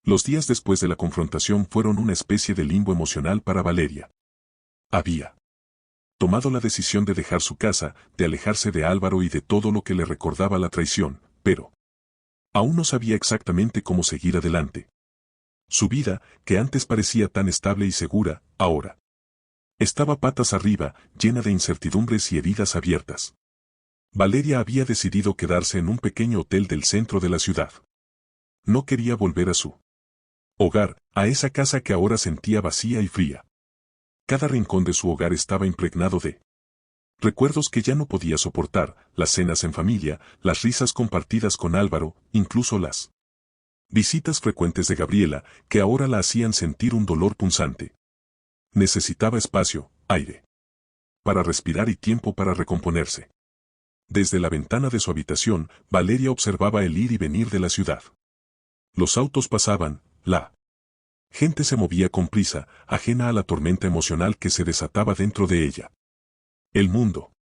A: Los días después de la confrontación fueron una especie de limbo emocional para Valeria. Había tomado la decisión de dejar su casa, de alejarse de Álvaro y de todo lo que le recordaba la traición, pero aún no sabía exactamente cómo seguir adelante. Su vida, que antes parecía tan estable y segura, ahora estaba patas arriba, llena de incertidumbres y heridas abiertas. Valeria había decidido quedarse en un pequeño hotel del centro de la ciudad. No quería volver a su hogar, a esa casa que ahora sentía vacía y fría. Cada rincón de su hogar estaba impregnado de recuerdos que ya no podía soportar, las cenas en familia, las risas compartidas con Álvaro, incluso las visitas frecuentes de Gabriela, que ahora la hacían sentir un dolor punzante. Necesitaba espacio, aire para respirar y tiempo para recomponerse. Desde la ventana de su habitación, Valeria observaba el ir y venir de la ciudad. Los autos pasaban, la gente se movía con prisa, ajena a la tormenta emocional que se desataba dentro de ella. El mundo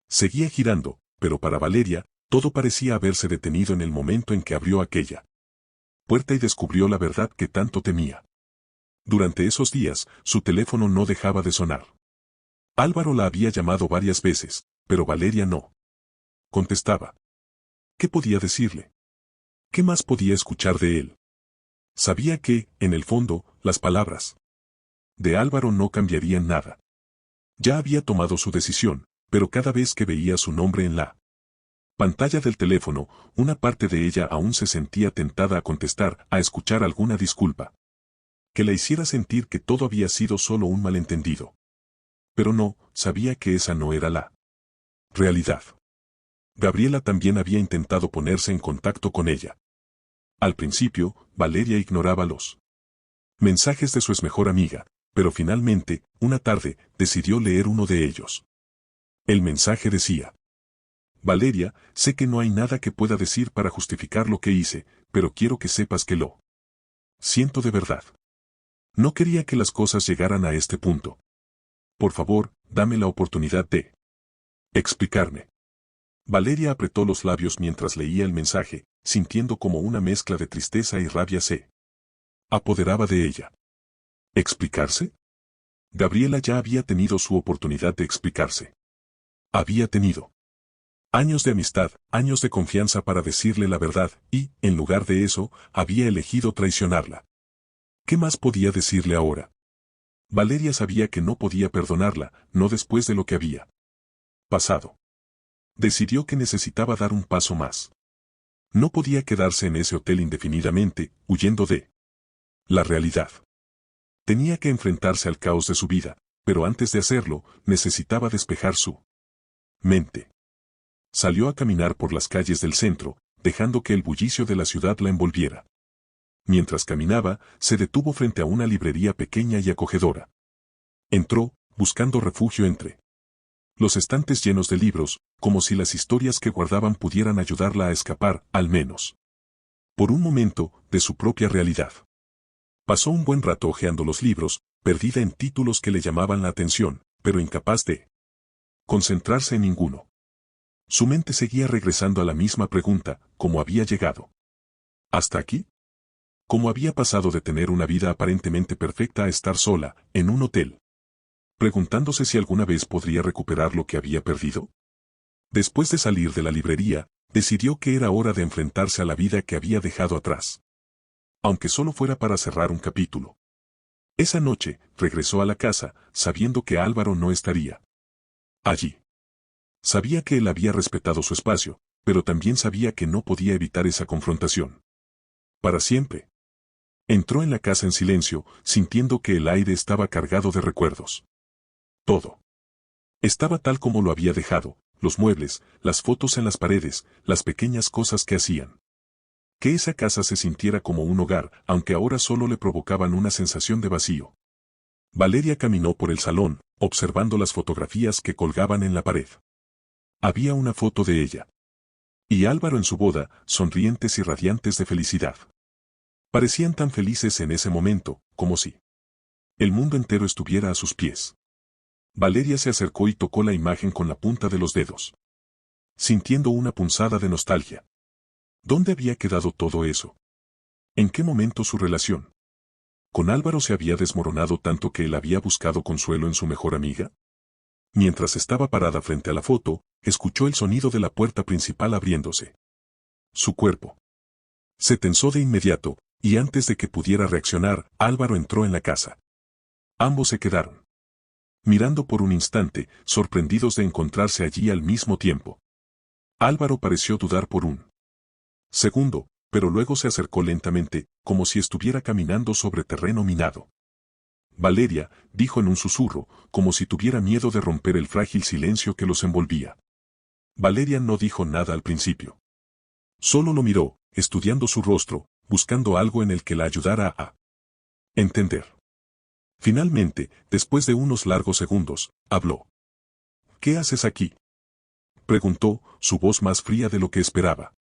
A: seguía girando, pero para Valeria, todo parecía haberse detenido en el momento en que abrió aquella puerta y descubrió la verdad que tanto temía. Durante esos días, su teléfono no dejaba de sonar. Álvaro la había llamado varias veces, pero Valeria no contestaba. ¿Qué podía decirle? ¿Qué más podía escuchar de él? Sabía que, en el fondo, las palabras de Álvaro no cambiarían nada. Ya había tomado su decisión, pero cada vez que veía su nombre en la pantalla del teléfono, una parte de ella aún se sentía tentada a contestar, a escuchar alguna disculpa que la hiciera sentir que todo había sido solo un malentendido. Pero no, sabía que esa no era la realidad. Gabriela también había intentado ponerse en contacto con ella. Al principio, Valeria ignoraba los mensajes de su exmejor amiga, pero finalmente, una tarde, decidió leer uno de ellos. El mensaje decía: Valeria, sé que no hay nada que pueda decir para justificar lo que hice, pero quiero que sepas que lo siento de verdad. No quería que las cosas llegaran a este punto. Por favor, dame la oportunidad de explicarme. Valeria apretó los labios mientras leía el mensaje, sintiendo como una mezcla de tristeza y rabia se apoderaba de ella. ¿Explicarse? Gabriela ya había tenido su oportunidad de explicarse. Había tenido años de amistad, años de confianza para decirle la verdad, y, en lugar de eso, había elegido traicionarla. ¿Qué más podía decirle ahora? Valeria sabía que no podía perdonarla, no después de lo que había pasado. Decidió que necesitaba dar un paso más. No podía quedarse en ese hotel indefinidamente, huyendo de la realidad. Tenía que enfrentarse al caos de su vida, pero antes de hacerlo, necesitaba despejar su mente. Salió a caminar por las calles del centro, dejando que el bullicio de la ciudad la envolviera. Mientras caminaba, se detuvo frente a una librería pequeña y acogedora. Entró, buscando refugio entre los estantes llenos de libros, como si las historias que guardaban pudieran ayudarla a escapar, al menos por un momento, de su propia realidad. Pasó un buen rato hojeando los libros, perdida en títulos que le llamaban la atención, pero incapaz de concentrarse en ninguno. Su mente seguía regresando a la misma pregunta: ¿cómo había llegado hasta aquí? ¿Cómo había pasado de tener una vida aparentemente perfecta a estar sola, en un hotel, preguntándose si alguna vez podría recuperar lo que había perdido? Después de salir de la librería, decidió que era hora de enfrentarse a la vida que había dejado atrás. Aunque solo fuera para cerrar un capítulo. Esa noche, regresó a la casa, sabiendo que Álvaro no estaría allí. Sabía que él había respetado su espacio, pero también sabía que no podía evitar esa confrontación. Para siempre. Entró en la casa en silencio, sintiendo que el aire estaba cargado de recuerdos. Todo estaba tal como lo había dejado, los muebles, las fotos en las paredes, las pequeñas cosas que hacían. Que esa casa se sintiera como un hogar, aunque ahora solo le provocaban una sensación de vacío. Valeria caminó por el salón, observando las fotografías que colgaban en la pared. Había una foto de ella y Álvaro en su boda, sonrientes y radiantes de felicidad. Parecían tan felices en ese momento, como si el mundo entero estuviera a sus pies. Valeria se acercó y tocó la imagen con la punta de los dedos, sintiendo una punzada de nostalgia. ¿Dónde había quedado todo eso? ¿En qué momento su relación con Álvaro se había desmoronado tanto que él había buscado consuelo en su mejor amiga? Mientras estaba parada frente a la foto, escuchó el sonido de la puerta principal abriéndose. Su cuerpo se tensó de inmediato, y antes de que pudiera reaccionar, Álvaro entró en la casa. Ambos se quedaron mirando por un instante, sorprendidos de encontrarse allí al mismo tiempo. Álvaro pareció dudar por un segundo, pero luego se acercó lentamente, como si estuviera caminando sobre terreno minado. Valeria, dijo en un susurro, como si tuviera miedo de romper el frágil silencio que los envolvía. Valeria no dijo nada al principio. Solo lo miró, estudiando su rostro, buscando algo en el que la ayudara a entender. Finalmente, después de unos largos segundos, habló. ¿Qué haces aquí?, preguntó, su voz más fría de lo que esperaba.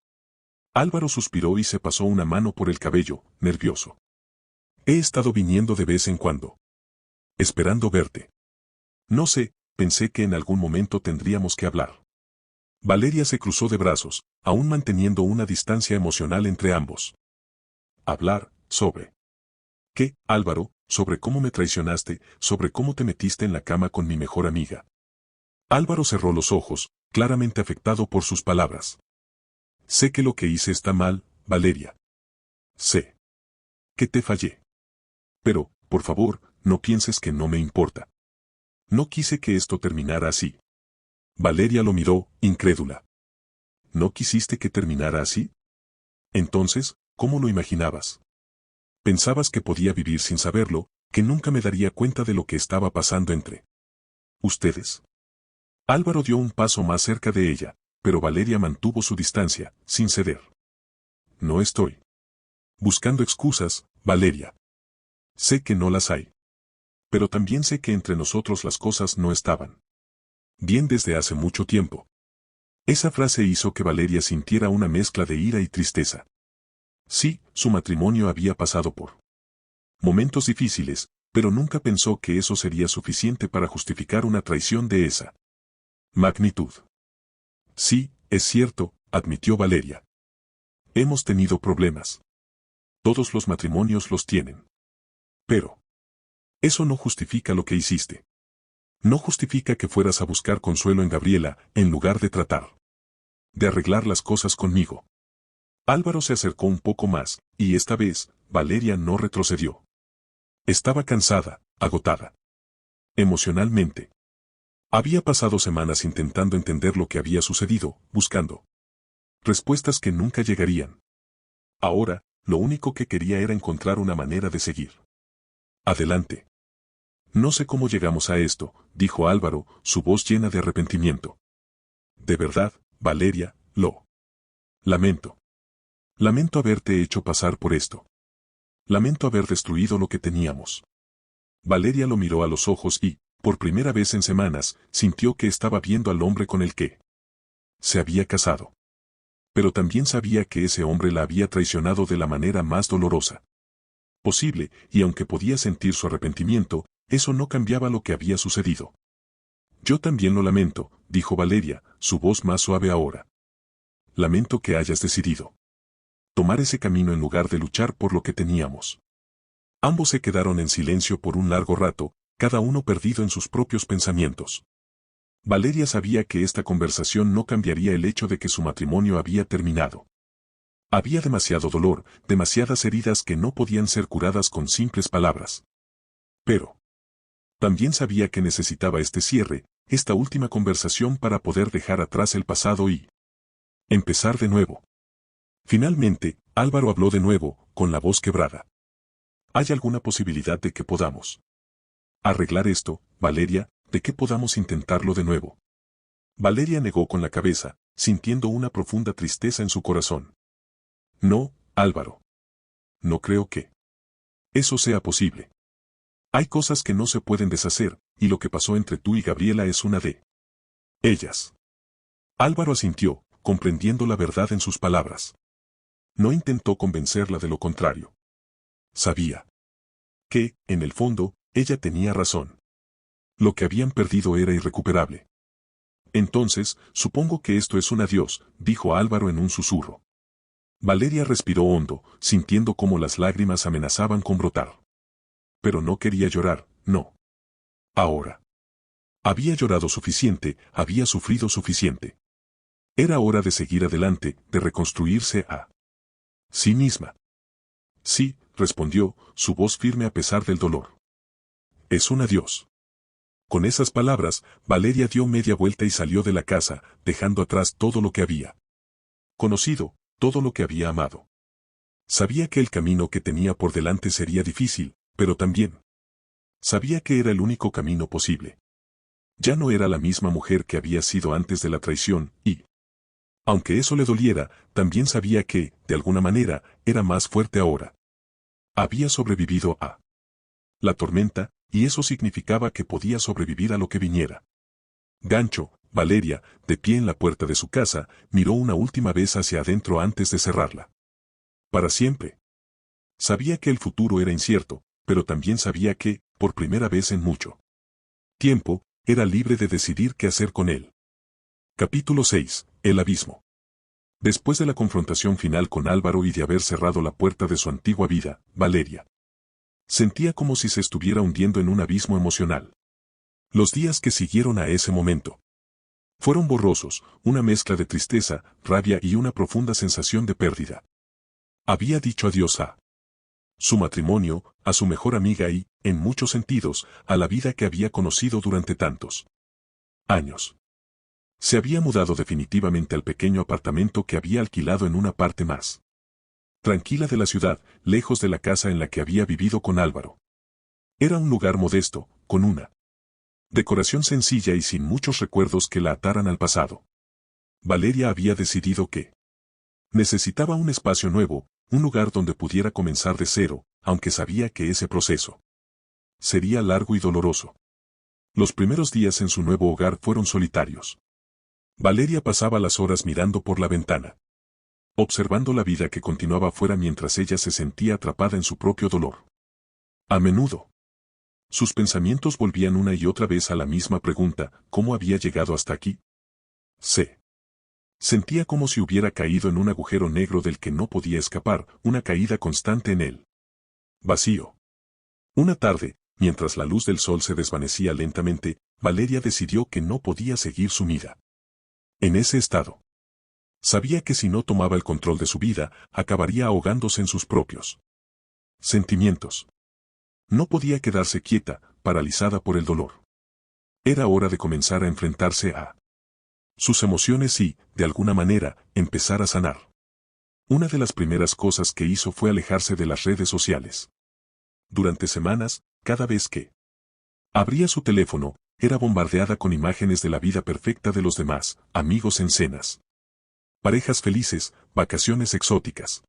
A: Álvaro suspiró y se pasó una mano por el cabello, nervioso. He estado viniendo de vez en cuando, esperando verte. No sé, pensé que en algún momento tendríamos que hablar. Valeria se cruzó de brazos, aún manteniendo una distancia emocional entre ambos. Hablar, sobre ¿qué, Álvaro? Sobre cómo me traicionaste, sobre cómo te metiste en la cama con mi mejor amiga. Álvaro cerró los ojos, claramente afectado por sus palabras. Sé que lo que hice está mal, Valeria. Sé que te fallé. Pero, por favor, no pienses que no me importa. No quise que esto terminara así. Valeria lo miró, incrédula. ¿No quisiste que terminara así? Entonces, ¿cómo lo imaginabas? Pensabas que podía vivir sin saberlo, que nunca me daría cuenta de lo que estaba pasando entre ustedes. Álvaro dio un paso más cerca de ella, pero Valeria mantuvo su distancia, sin ceder. No estoy buscando excusas, Valeria. Sé que no las hay. Pero también sé que entre nosotros las cosas no estaban bien desde hace mucho tiempo. Esa frase hizo que Valeria sintiera una mezcla de ira y tristeza. Sí, su matrimonio había pasado por momentos difíciles, pero nunca pensó que eso sería suficiente para justificar una traición de esa magnitud. Sí, es cierto, admitió Valeria. Hemos tenido problemas. Todos los matrimonios los tienen. Pero eso no justifica lo que hiciste. No justifica que fueras a buscar consuelo en Gabriela, en lugar de tratar de arreglar las cosas conmigo. Álvaro se acercó un poco más, y esta vez, Valeria no retrocedió. Estaba cansada, agotada. Emocionalmente. Había pasado semanas intentando entender lo que había sucedido, buscando respuestas que nunca llegarían. Ahora, lo único que quería era encontrar una manera de seguir adelante. No sé cómo llegamos a esto, dijo Álvaro, su voz llena de arrepentimiento. De verdad, Valeria, lo lamento. Lamento haberte hecho pasar por esto. Lamento haber destruido lo que teníamos. Valeria lo miró a los ojos y, por primera vez en semanas, sintió que estaba viendo al hombre con el que se había casado. Pero también sabía que ese hombre la había traicionado de la manera más dolorosa posible, y aunque podía sentir su arrepentimiento, eso no cambiaba lo que había sucedido. Yo también lo lamento, dijo Valeria, su voz más suave ahora. Lamento que hayas decidido tomar ese camino en lugar de luchar por lo que teníamos. Ambos se quedaron en silencio por un largo rato, cada uno perdido en sus propios pensamientos. Valeria sabía que esta conversación no cambiaría el hecho de que su matrimonio había terminado. Había demasiado dolor, demasiadas heridas que no podían ser curadas con simples palabras. Pero también sabía que necesitaba este cierre, esta última conversación para poder dejar atrás el pasado y empezar de nuevo. Finalmente, Álvaro habló de nuevo, con la voz quebrada. ¿Hay alguna posibilidad de que podamos arreglar esto, Valeria, de que podamos intentarlo de nuevo? Valeria negó con la cabeza, sintiendo una profunda tristeza en su corazón. No, Álvaro. No creo que eso sea posible. Hay cosas que no se pueden deshacer, y lo que pasó entre tú y Gabriela es una de ellas. Álvaro asintió, comprendiendo la verdad en sus palabras. No intentó convencerla de lo contrario. Sabía que, en el fondo, ella tenía razón. Lo que habían perdido era irrecuperable. Entonces, supongo que esto es un adiós, dijo Álvaro en un susurro. Valeria respiró hondo, sintiendo cómo las lágrimas amenazaban con brotar. Pero no quería llorar, no. Ahora. Había llorado suficiente, había sufrido suficiente. Era hora de seguir adelante, de reconstruirse a sí misma. Sí, respondió, su voz firme a pesar del dolor. Es un adiós. Con esas palabras, Valeria dio media vuelta y salió de la casa, dejando atrás todo lo que había conocido, todo lo que había amado. Sabía que el camino que tenía por delante sería difícil, pero también sabía que era el único camino posible. Ya no era la misma mujer que había sido antes de la traición, y, aunque eso le doliera, también sabía que, de alguna manera, era más fuerte ahora. Había sobrevivido a la tormenta, y eso significaba que podía sobrevivir a lo que viniera. Gancho, Valeria, de pie en la puerta de su casa, miró una última vez hacia adentro antes de cerrarla. Para siempre. Sabía que el futuro era incierto, pero también sabía que, por primera vez en mucho tiempo, era libre de decidir qué hacer con él. Capítulo 6. El abismo. Después de la confrontación final con Álvaro y de haber cerrado la puerta de su antigua vida, Valeria sentía como si se estuviera hundiendo en un abismo emocional. Los días que siguieron a ese momento fueron borrosos, una mezcla de tristeza, rabia y una profunda sensación de pérdida. Había dicho adiós a su matrimonio, a su mejor amiga y, en muchos sentidos, a la vida que había conocido durante tantos años. Se había mudado definitivamente al pequeño apartamento que había alquilado en una parte más tranquila de la ciudad, lejos de la casa en la que había vivido con Álvaro. Era un lugar modesto, con una decoración sencilla y sin muchos recuerdos que la ataran al pasado. Valeria había decidido que necesitaba un espacio nuevo, un lugar donde pudiera comenzar de cero, aunque sabía que ese proceso sería largo y doloroso. Los primeros días en su nuevo hogar fueron solitarios. Valeria pasaba las horas mirando por la ventana, observando la vida que continuaba afuera mientras ella se sentía atrapada en su propio dolor. A menudo, sus pensamientos volvían una y otra vez a la misma pregunta: ¿cómo había llegado hasta aquí? Se sentía como si hubiera caído en un agujero negro del que no podía escapar, una caída constante en él. Vacío. Una tarde, mientras la luz del sol se desvanecía lentamente, Valeria decidió que no podía seguir sumida en ese estado. Sabía que si no tomaba el control de su vida, acabaría ahogándose en sus propios sentimientos. No podía quedarse quieta, paralizada por el dolor. Era hora de comenzar a enfrentarse a sus emociones y, de alguna manera, empezar a sanar. Una de las primeras cosas que hizo fue alejarse de las redes sociales. Durante semanas, cada vez que abría su teléfono, era bombardeada con imágenes de la vida perfecta de los demás, amigos en cenas, parejas felices, vacaciones exóticas.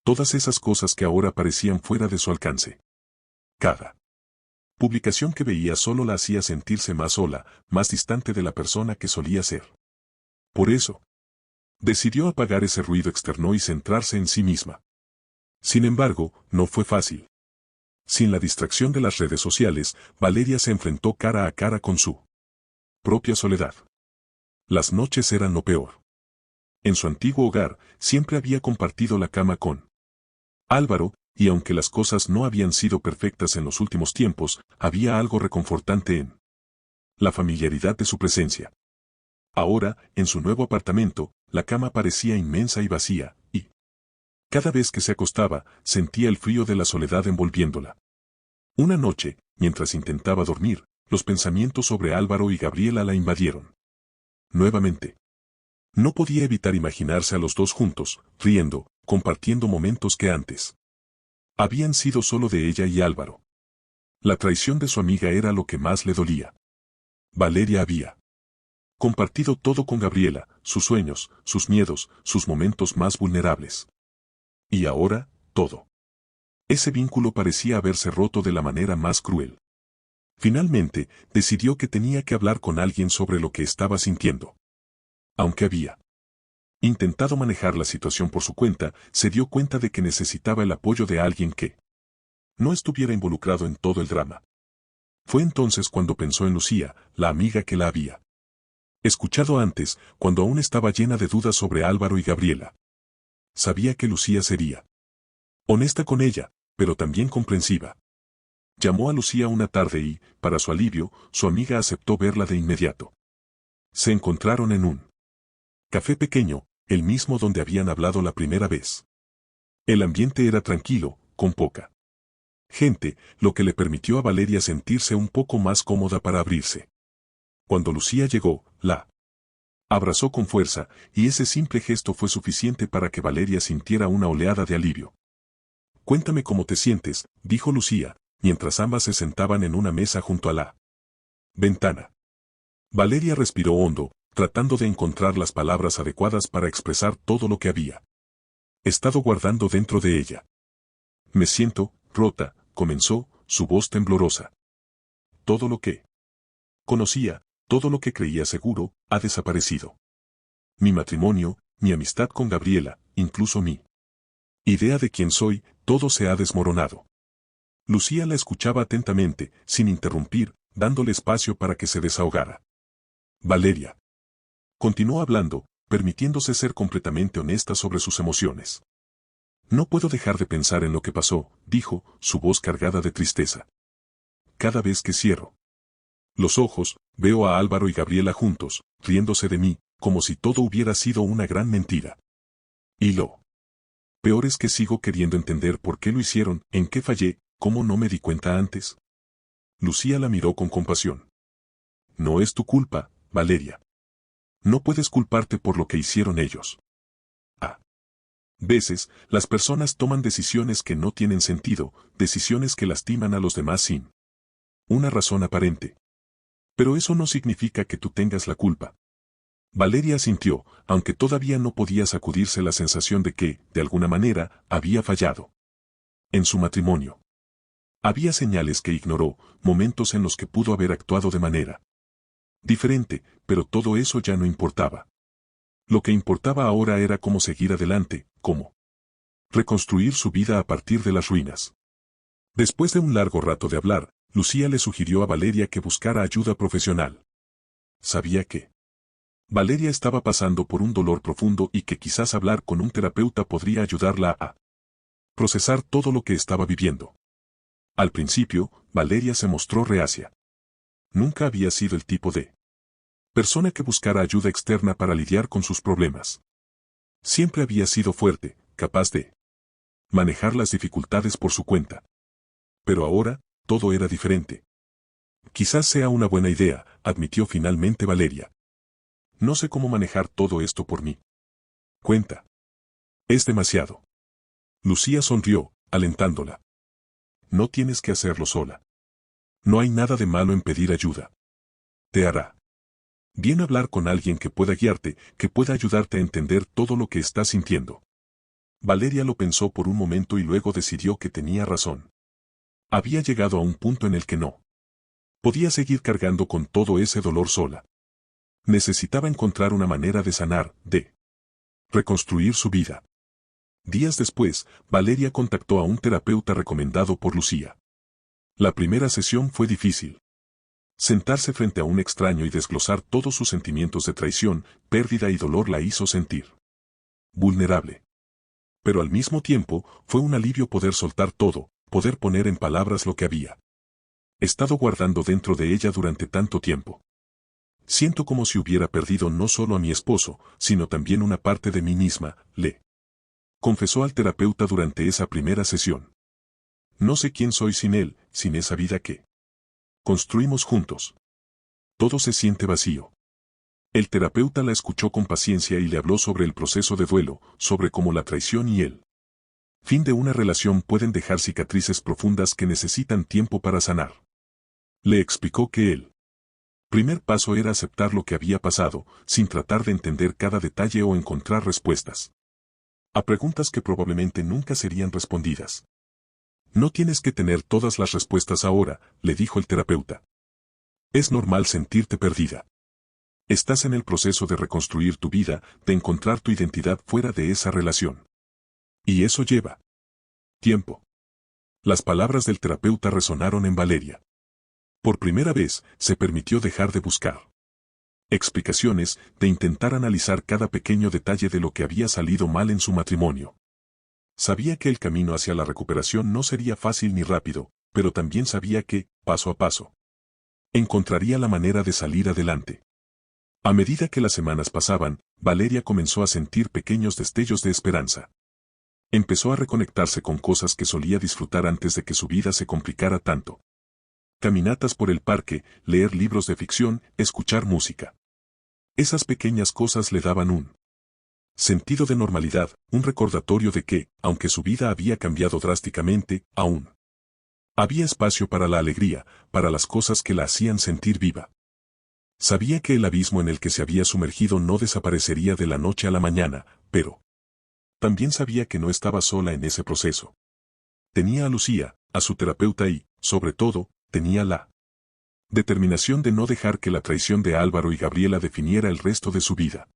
A: Todas esas cosas que ahora parecían fuera de su alcance. Cada publicación que veía solo la hacía sentirse más sola, más distante de la persona que solía ser. Por eso, decidió apagar ese ruido externo y centrarse en sí misma. Sin embargo, no fue fácil. Sin la distracción de las redes sociales, Valeria se enfrentó cara a cara con su propia soledad. Las noches eran lo peor. En su antiguo hogar, siempre había compartido la cama con Álvaro, y aunque las cosas no habían sido perfectas en los últimos tiempos, había algo reconfortante en la familiaridad de su presencia. Ahora, en su nuevo apartamento, la cama parecía inmensa y vacía, y cada vez que se acostaba, sentía el frío de la soledad envolviéndola. Una noche, mientras intentaba dormir, Los pensamientos sobre Álvaro y Gabriela la invadieron. Nuevamente. No podía evitar imaginarse a los dos juntos, riendo, compartiendo momentos que antes habían sido solo de ella y Álvaro. La traición de su amiga era lo que más le dolía. Valeria había compartido todo con Gabriela, sus sueños, sus miedos, sus momentos más vulnerables. Y ahora, todo. Ese vínculo parecía haberse roto de la manera más cruel. Finalmente, decidió que tenía que hablar con alguien sobre lo que estaba sintiendo. Aunque había intentado manejar la situación por su cuenta, se dio cuenta de que necesitaba el apoyo de alguien que no estuviera involucrado en todo el drama. Fue entonces cuando pensó en Lucía, la amiga que la había escuchado antes, cuando aún estaba llena de dudas sobre Álvaro y Gabriela. Sabía que Lucía sería honesta con ella, pero también comprensiva. Llamó a Lucía una tarde y, para su alivio, su amiga aceptó verla de inmediato. Se encontraron en un café pequeño, el mismo donde habían hablado la primera vez. El ambiente era tranquilo, con poca gente, lo que le permitió a Valeria sentirse un poco más cómoda para abrirse. Cuando Lucía llegó, la abrazó con fuerza, y ese simple gesto fue suficiente para que Valeria sintiera una oleada de alivio. «Cuéntame cómo te sientes», dijo Lucía, mientras ambas se sentaban en una mesa junto a la ventana. Valeria respiró hondo, tratando de encontrar las palabras adecuadas para expresar todo lo que había estado guardando dentro de ella. «Me siento rota», comenzó, su voz temblorosa. Todo lo que conocía, todo lo que creía seguro, ha desaparecido. Mi matrimonio, mi amistad con Gabriela, incluso mi idea de quién soy, todo se ha desmoronado. Lucía la escuchaba atentamente, sin interrumpir, dándole espacio para que se desahogara. Valeria continuó hablando, permitiéndose ser completamente honesta sobre sus emociones. «No puedo dejar de pensar en lo que pasó», dijo, su voz cargada de tristeza. «Cada vez que cierro los ojos, veo a Álvaro y Gabriela juntos, riéndose de mí, como si todo hubiera sido una gran mentira. Y lo peor es que sigo queriendo entender por qué lo hicieron, en qué fallé, cómo no me di cuenta antes». Lucía la miró con compasión. «No es tu culpa, Valeria. No puedes culparte por lo que hicieron ellos. A veces, las personas toman decisiones que no tienen sentido, decisiones que lastiman a los demás sin una razón aparente. Pero eso no significa que tú tengas la culpa». Valeria asintió, aunque todavía no podía sacudirse la sensación de que, de alguna manera, había fallado en su matrimonio. Había señales que ignoró, momentos en los que pudo haber actuado de manera diferente, pero todo eso ya no importaba. Lo que importaba ahora era cómo seguir adelante, cómo reconstruir su vida a partir de las ruinas. Después de un largo rato de hablar, Lucía le sugirió a Valeria que buscara ayuda profesional. Sabía que Valeria estaba pasando por un dolor profundo y que quizás hablar con un terapeuta podría ayudarla a procesar todo lo que estaba viviendo. Al principio, Valeria se mostró reacia. Nunca había sido el tipo de persona que buscara ayuda externa para lidiar con sus problemas. Siempre había sido fuerte, capaz de manejar las dificultades por su cuenta. Pero ahora, todo era diferente. «Quizás sea una buena idea», admitió finalmente Valeria. «No sé cómo manejar todo esto por mí. Cuenta. Es demasiado». Lucía sonrió, alentándola. «No tienes que hacerlo sola. No hay nada de malo en pedir ayuda. Te hará bien hablar con alguien que pueda guiarte, que pueda ayudarte a entender todo lo que estás sintiendo». Valeria lo pensó por un momento y luego decidió que tenía razón. Había llegado a un punto en el que no podía seguir cargando con todo ese dolor sola. Necesitaba encontrar una manera de sanar, de reconstruir su vida. Días después, Valeria contactó a un terapeuta recomendado por Lucía. La primera sesión fue difícil. Sentarse frente a un extraño y desglosar todos sus sentimientos de traición, pérdida y dolor la hizo sentir vulnerable. Pero al mismo tiempo, fue un alivio poder soltar todo, poder poner en palabras lo que había estado guardando dentro de ella durante tanto tiempo. «Siento como si hubiera perdido no solo a mi esposo, sino también una parte de mí misma», le confesó al terapeuta durante esa primera sesión. «No sé quién soy sin él, sin esa vida que construimos juntos. Todo se siente vacío. El terapeuta la escuchó con paciencia y le habló sobre el proceso de duelo, sobre cómo la traición y el fin de una relación pueden dejar cicatrices profundas que necesitan tiempo para sanar. Le explicó que el primer paso era aceptar lo que había pasado, sin tratar de entender cada detalle o encontrar respuestas a preguntas que probablemente nunca serían respondidas. No tienes que tener todas las respuestas ahora, le dijo el terapeuta. Es normal sentirte perdida. Estás en el proceso de reconstruir tu vida, de encontrar tu identidad fuera de esa relación. Y eso lleva tiempo. Las palabras del terapeuta resonaron en Valeria. Por primera vez, se permitió dejar de buscar explicaciones, de intentar analizar cada pequeño detalle de lo que había salido mal en su matrimonio. Sabía que el camino hacia la recuperación no sería fácil ni rápido, pero también sabía que, paso a paso, encontraría la manera de salir adelante. A medida que las semanas pasaban, Valeria comenzó a sentir pequeños destellos de esperanza. Empezó a reconectarse con cosas que solía disfrutar antes de que su vida se complicara tanto. Caminatas por el parque, leer libros de ficción, escuchar música. Esas pequeñas cosas le daban un sentido de normalidad, un recordatorio de que, aunque su vida había cambiado drásticamente, aún había espacio para la alegría, para las cosas que la hacían sentir viva. Sabía que el abismo en el que se había sumergido no desaparecería de la noche a la mañana, pero también sabía que no estaba sola en ese proceso. Tenía a Lucía, a su terapeuta y, sobre todo, tenía la determinación de no dejar que la traición de Álvaro y Gabriela definiera el resto de su vida.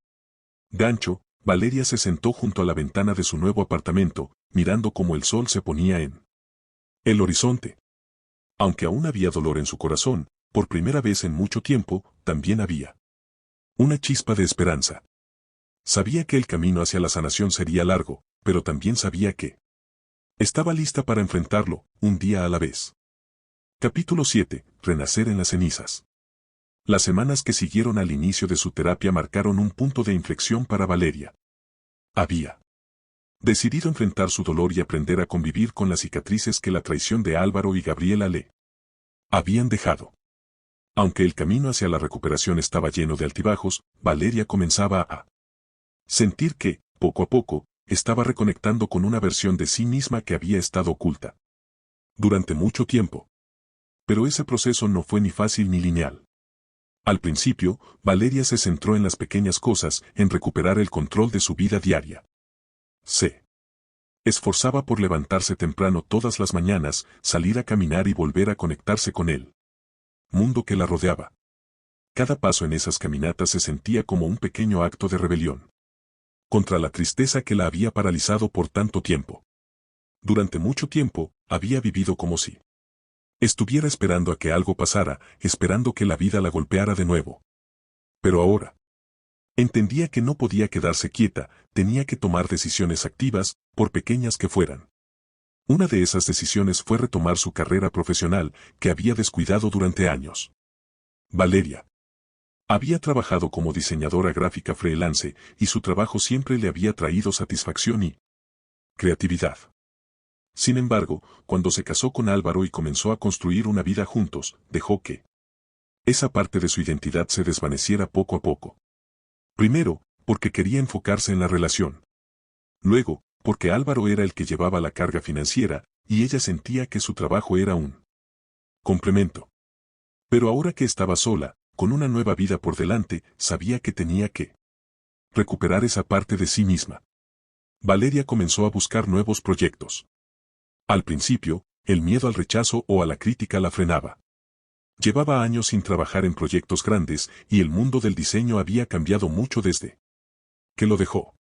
A: Gancho, Valeria se sentó junto a la ventana de su nuevo apartamento, mirando cómo el sol se ponía en el horizonte. Aunque aún había dolor en su corazón, por primera vez en mucho tiempo, también había una chispa de esperanza. Sabía que el camino hacia la sanación sería largo, pero también sabía que estaba lista para enfrentarlo, un día a la vez. Capítulo 7. Renacer en las cenizas. Las semanas que siguieron al inicio de su terapia marcaron un punto de inflexión para Valeria. Había decidido enfrentar su dolor y aprender a convivir con las cicatrices que la traición de Álvaro y Gabriela le habían dejado. Aunque el camino hacia la recuperación estaba lleno de altibajos, Valeria comenzaba a sentir que, poco a poco, estaba reconectando con una versión de sí misma que había estado oculta durante mucho tiempo. Pero ese proceso no fue ni fácil ni lineal. Al principio, Valeria se centró en las pequeñas cosas, en recuperar el control de su vida diaria. Se esforzaba por levantarse temprano todas las mañanas, salir a caminar y volver a conectarse con él mundo que la rodeaba. Cada paso en esas caminatas se sentía como un pequeño acto de rebelión contra la tristeza que la había paralizado por tanto tiempo. Durante mucho tiempo, había vivido como si estuviera esperando a que algo pasara, esperando que la vida la golpeara de nuevo. Pero ahora entendía que no podía quedarse quieta, tenía que tomar decisiones activas, por pequeñas que fueran. Una de esas decisiones fue retomar su carrera profesional, que había descuidado durante años. Valeria había trabajado como diseñadora gráfica freelance, y su trabajo siempre le había traído satisfacción y creatividad. Sin embargo, cuando se casó con Álvaro y comenzó a construir una vida juntos, dejó que esa parte de su identidad se desvaneciera poco a poco. Primero, porque quería enfocarse en la relación. Luego, porque Álvaro era el que llevaba la carga financiera, y ella sentía que su trabajo era un complemento. Pero ahora que estaba sola, con una nueva vida por delante, sabía que tenía que recuperar esa parte de sí misma. Valeria comenzó a buscar nuevos proyectos. Al principio, el miedo al rechazo o a la crítica la frenaba. Llevaba años sin trabajar en proyectos grandes, y el mundo del diseño había cambiado mucho desde que lo dejó.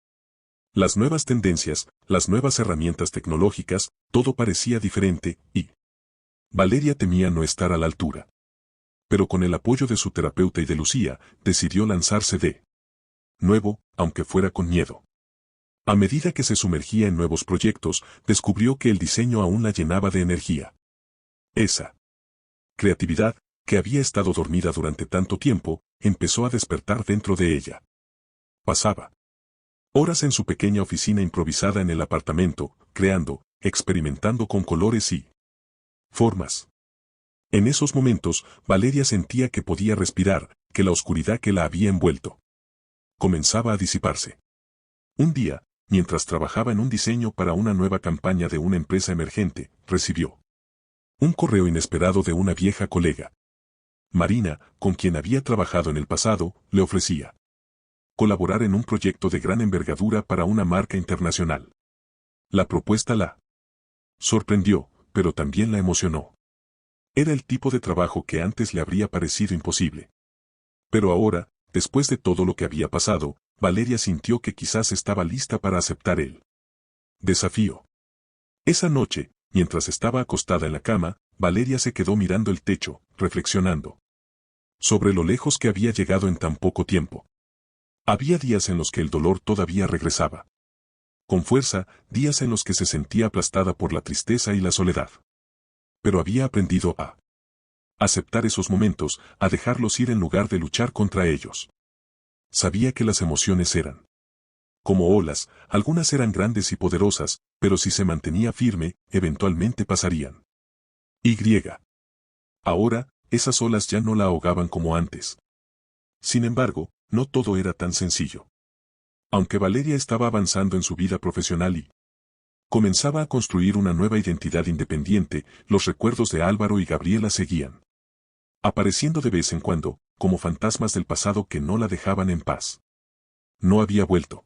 A: Las nuevas tendencias, las nuevas herramientas tecnológicas, todo parecía diferente, y Valeria temía no estar a la altura. Pero con el apoyo de su terapeuta y de Lucía, decidió lanzarse de nuevo, aunque fuera con miedo. A medida que se sumergía en nuevos proyectos, descubrió que el diseño aún la llenaba de energía. Esa creatividad, que había estado dormida durante tanto tiempo, empezó a despertar dentro de ella. Pasaba horas en su pequeña oficina improvisada en el apartamento, creando, experimentando con colores y formas. En esos momentos, Valeria sentía que podía respirar, que la oscuridad que la había envuelto comenzaba a disiparse. Un día, mientras trabajaba en un diseño para una nueva campaña de una empresa emergente, recibió un correo inesperado de una vieja colega. Marina, con quien había trabajado en el pasado, le ofrecía colaborar en un proyecto de gran envergadura para una marca internacional. La propuesta la sorprendió, pero también la emocionó. Era el tipo de trabajo que antes le habría parecido imposible. Pero ahora, después de todo lo que había pasado, Valeria sintió que quizás estaba lista para aceptar el desafío. Esa noche, mientras estaba acostada en la cama, Valeria se quedó mirando el techo, reflexionando sobre lo lejos que había llegado en tan poco tiempo. Había días en los que el dolor todavía regresaba con fuerza, días en los que se sentía aplastada por la tristeza y la soledad. Pero había aprendido a aceptar esos momentos, a dejarlos ir en lugar de luchar contra ellos. Sabía que las emociones eran como olas, algunas eran grandes y poderosas, pero si se mantenía firme, eventualmente pasarían. Y. Ahora, esas olas ya no la ahogaban como antes. Sin embargo, no todo era tan sencillo. Aunque Valeria estaba avanzando en su vida profesional y comenzaba a construir una nueva identidad independiente, los recuerdos de Álvaro y Gabriela seguían apareciendo de vez en cuando, como fantasmas del pasado que no la dejaban en paz. No había vuelto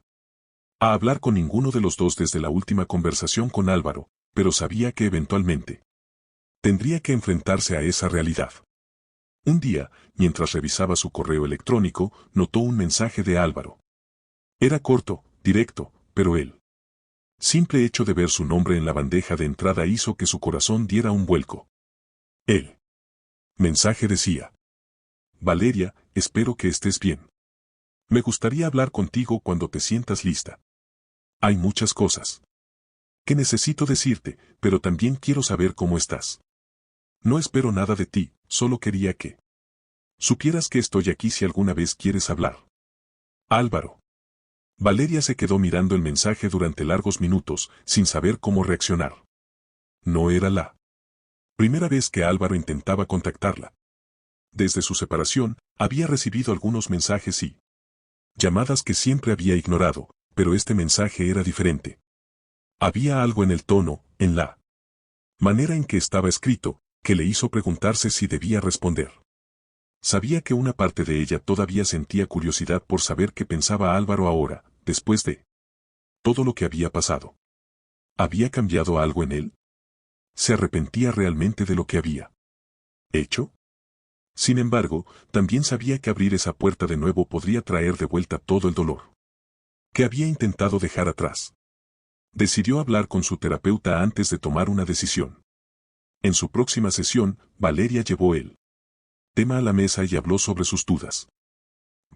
A: a hablar con ninguno de los dos desde la última conversación con Álvaro, pero sabía que eventualmente tendría que enfrentarse a esa realidad. Un día, mientras revisaba su correo electrónico, notó un mensaje de Álvaro. Era corto, directo, pero el simple hecho de ver su nombre en la bandeja de entrada hizo que su corazón diera un vuelco. El mensaje decía: Valeria, espero que estés bien. Me gustaría hablar contigo cuando te sientas lista. Hay muchas cosas que necesito decirte, pero también quiero saber cómo estás. No espero nada de ti, solo quería que supieras que estoy aquí si alguna vez quieres hablar. Álvaro. Valeria se quedó mirando el mensaje durante largos minutos, sin saber cómo reaccionar. No era la primera vez que Álvaro intentaba contactarla. Desde su separación, había recibido algunos mensajes y llamadas que siempre había ignorado, pero este mensaje era diferente. Había algo en el tono, en la manera en que estaba escrito, que le hizo preguntarse si debía responder. Sabía que una parte de ella todavía sentía curiosidad por saber qué pensaba Álvaro ahora, después de todo lo que había pasado. ¿Había cambiado algo en él? ¿Se arrepentía realmente de lo que había hecho? Sin embargo, también sabía que abrir esa puerta de nuevo podría traer de vuelta todo el dolor que había intentado dejar atrás. Decidió hablar con su terapeuta antes de tomar una decisión. En su próxima sesión, Valeria llevó el tema a la mesa y habló sobre sus dudas.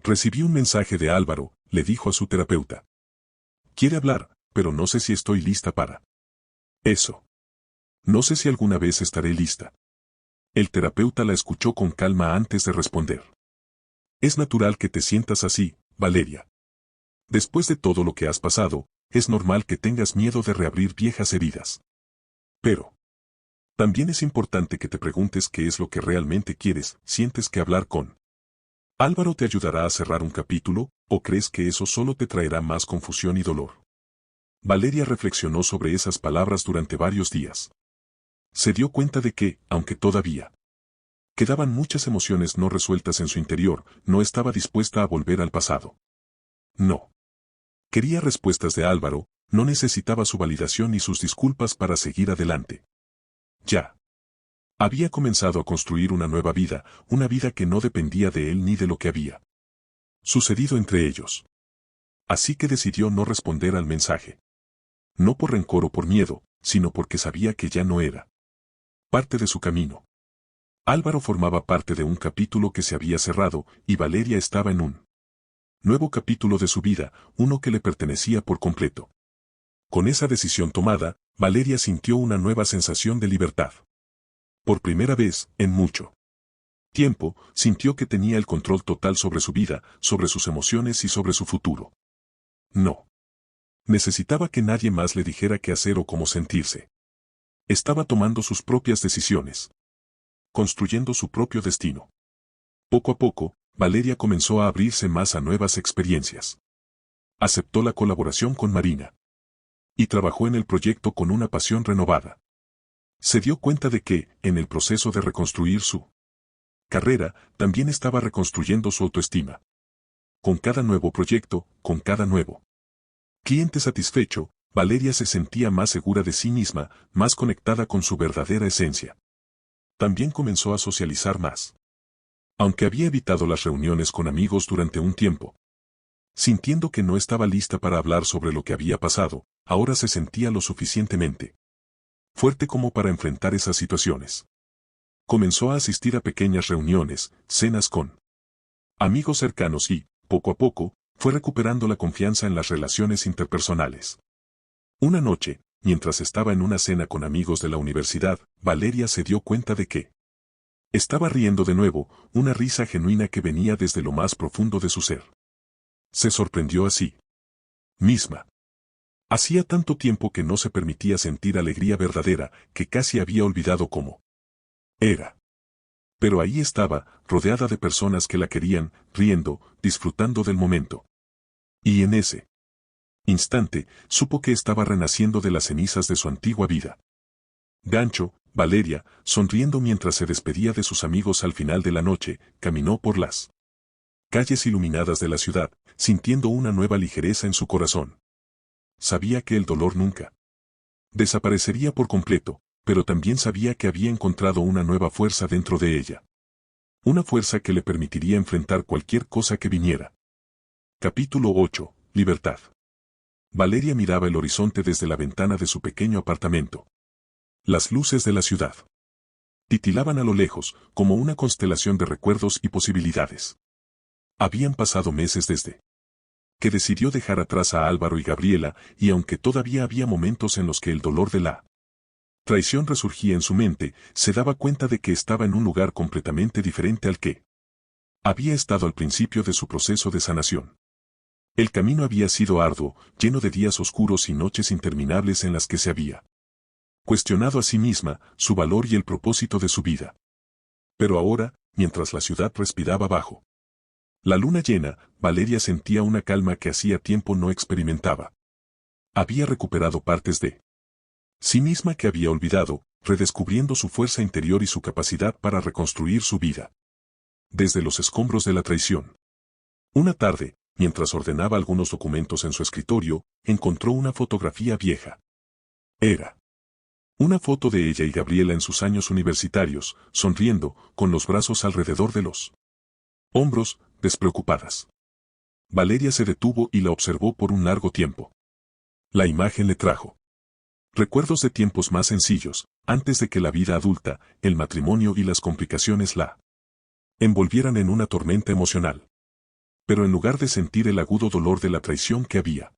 A: Recibí un mensaje de Álvaro, le dijo a su terapeuta. Quiere hablar, pero no sé si estoy lista para eso. No sé si alguna vez estaré lista. El terapeuta la escuchó con calma antes de responder. Es natural que te sientas así, Valeria. Después de todo lo que has pasado, es normal que tengas miedo de reabrir viejas heridas. Pero también es importante que te preguntes qué es lo que realmente quieres. ¿Sientes que hablar con Álvaro te ayudará a cerrar un capítulo, o crees que eso solo te traerá más confusión y dolor? Valeria reflexionó sobre esas palabras durante varios días. Se dio cuenta de que, aunque todavía quedaban muchas emociones no resueltas en su interior, no estaba dispuesta a volver al pasado. No. Quería respuestas de Álvaro, no necesitaba su validación ni sus disculpas para seguir adelante. Ya. Había comenzado a construir una nueva vida, una vida que no dependía de él ni de lo que había sucedido entre ellos. Así que decidió no responder al mensaje. No por rencor o por miedo, sino porque sabía que ya no era parte de su camino. Álvaro formaba parte de un capítulo que se había cerrado, y Valeria estaba en un nuevo capítulo de su vida, uno que le pertenecía por completo. Con esa decisión tomada, Valeria sintió una nueva sensación de libertad. Por primera vez, en mucho tiempo, sintió que tenía el control total sobre su vida, sobre sus emociones y sobre su futuro. No necesitaba que nadie más le dijera qué hacer o cómo sentirse. Estaba tomando sus propias decisiones. construyendo su propio destino. Poco a poco, Valeria comenzó a abrirse más a nuevas experiencias. Aceptó la colaboración con Marina. Y trabajó en el proyecto con una pasión renovada. Se dio cuenta de que, en el proceso de reconstruir su carrera, también estaba reconstruyendo su autoestima. Con cada nuevo proyecto, con cada nuevo cliente satisfecho, Valeria se sentía más segura de sí misma, más conectada con su verdadera esencia. También comenzó a socializar más. Aunque había evitado las reuniones con amigos durante un tiempo, sintiendo que no estaba lista para hablar sobre lo que había pasado, ahora se sentía lo suficientemente fuerte como para enfrentar esas situaciones. Comenzó a asistir a pequeñas reuniones, cenas con amigos cercanos y, poco a poco, fue recuperando la confianza en las relaciones interpersonales. Una noche, mientras estaba en una cena con amigos de la universidad, Valeria se dio cuenta de que estaba riendo de nuevo, una risa genuina que venía desde lo más profundo de su ser. Se sorprendió a sí misma. Hacía tanto tiempo que no se permitía sentir alegría verdadera, que casi había olvidado cómo era. Pero ahí estaba, rodeada de personas que la querían, riendo, disfrutando del momento. Y en ese instante, supo que estaba renaciendo de las cenizas de su antigua vida. Gancho, Valeria, sonriendo mientras se despedía de sus amigos al final de la noche, caminó por las calles iluminadas de la ciudad, sintiendo una nueva ligereza en su corazón. Sabía que el dolor nunca desaparecería por completo, pero también sabía que había encontrado una nueva fuerza dentro de ella. Una fuerza que le permitiría enfrentar cualquier cosa que viniera. Capítulo 8. Libertad. Valeria miraba el horizonte desde la ventana de su pequeño apartamento. Las luces de la ciudad titilaban a lo lejos, como una constelación de recuerdos y posibilidades. Habían pasado meses desde que decidió dejar atrás a Álvaro y Gabriela, y aunque todavía había momentos en los que el dolor de la traición resurgía en su mente, se daba cuenta de que estaba en un lugar completamente diferente al que había estado al principio de su proceso de sanación. El camino había sido arduo, lleno de días oscuros y noches interminables en las que se había cuestionado a sí misma, su valor y el propósito de su vida. Pero ahora, mientras la ciudad respiraba bajo la luna llena, Valeria sentía una calma que hacía tiempo no experimentaba. Había recuperado partes de sí misma que había olvidado, redescubriendo su fuerza interior y su capacidad para reconstruir su vida. Desde los escombros de la traición. Una tarde, mientras ordenaba algunos documentos en su escritorio, encontró una fotografía vieja. Era una foto de ella y Gabriela en sus años universitarios, sonriendo, con los brazos alrededor de los hombros, despreocupadas. Valeria se detuvo y la observó por un largo tiempo. La imagen le trajo recuerdos de tiempos más sencillos, antes de que la vida adulta, el matrimonio y las complicaciones la envolvieran en una tormenta emocional. Pero en lugar de sentir el agudo dolor de la traición que había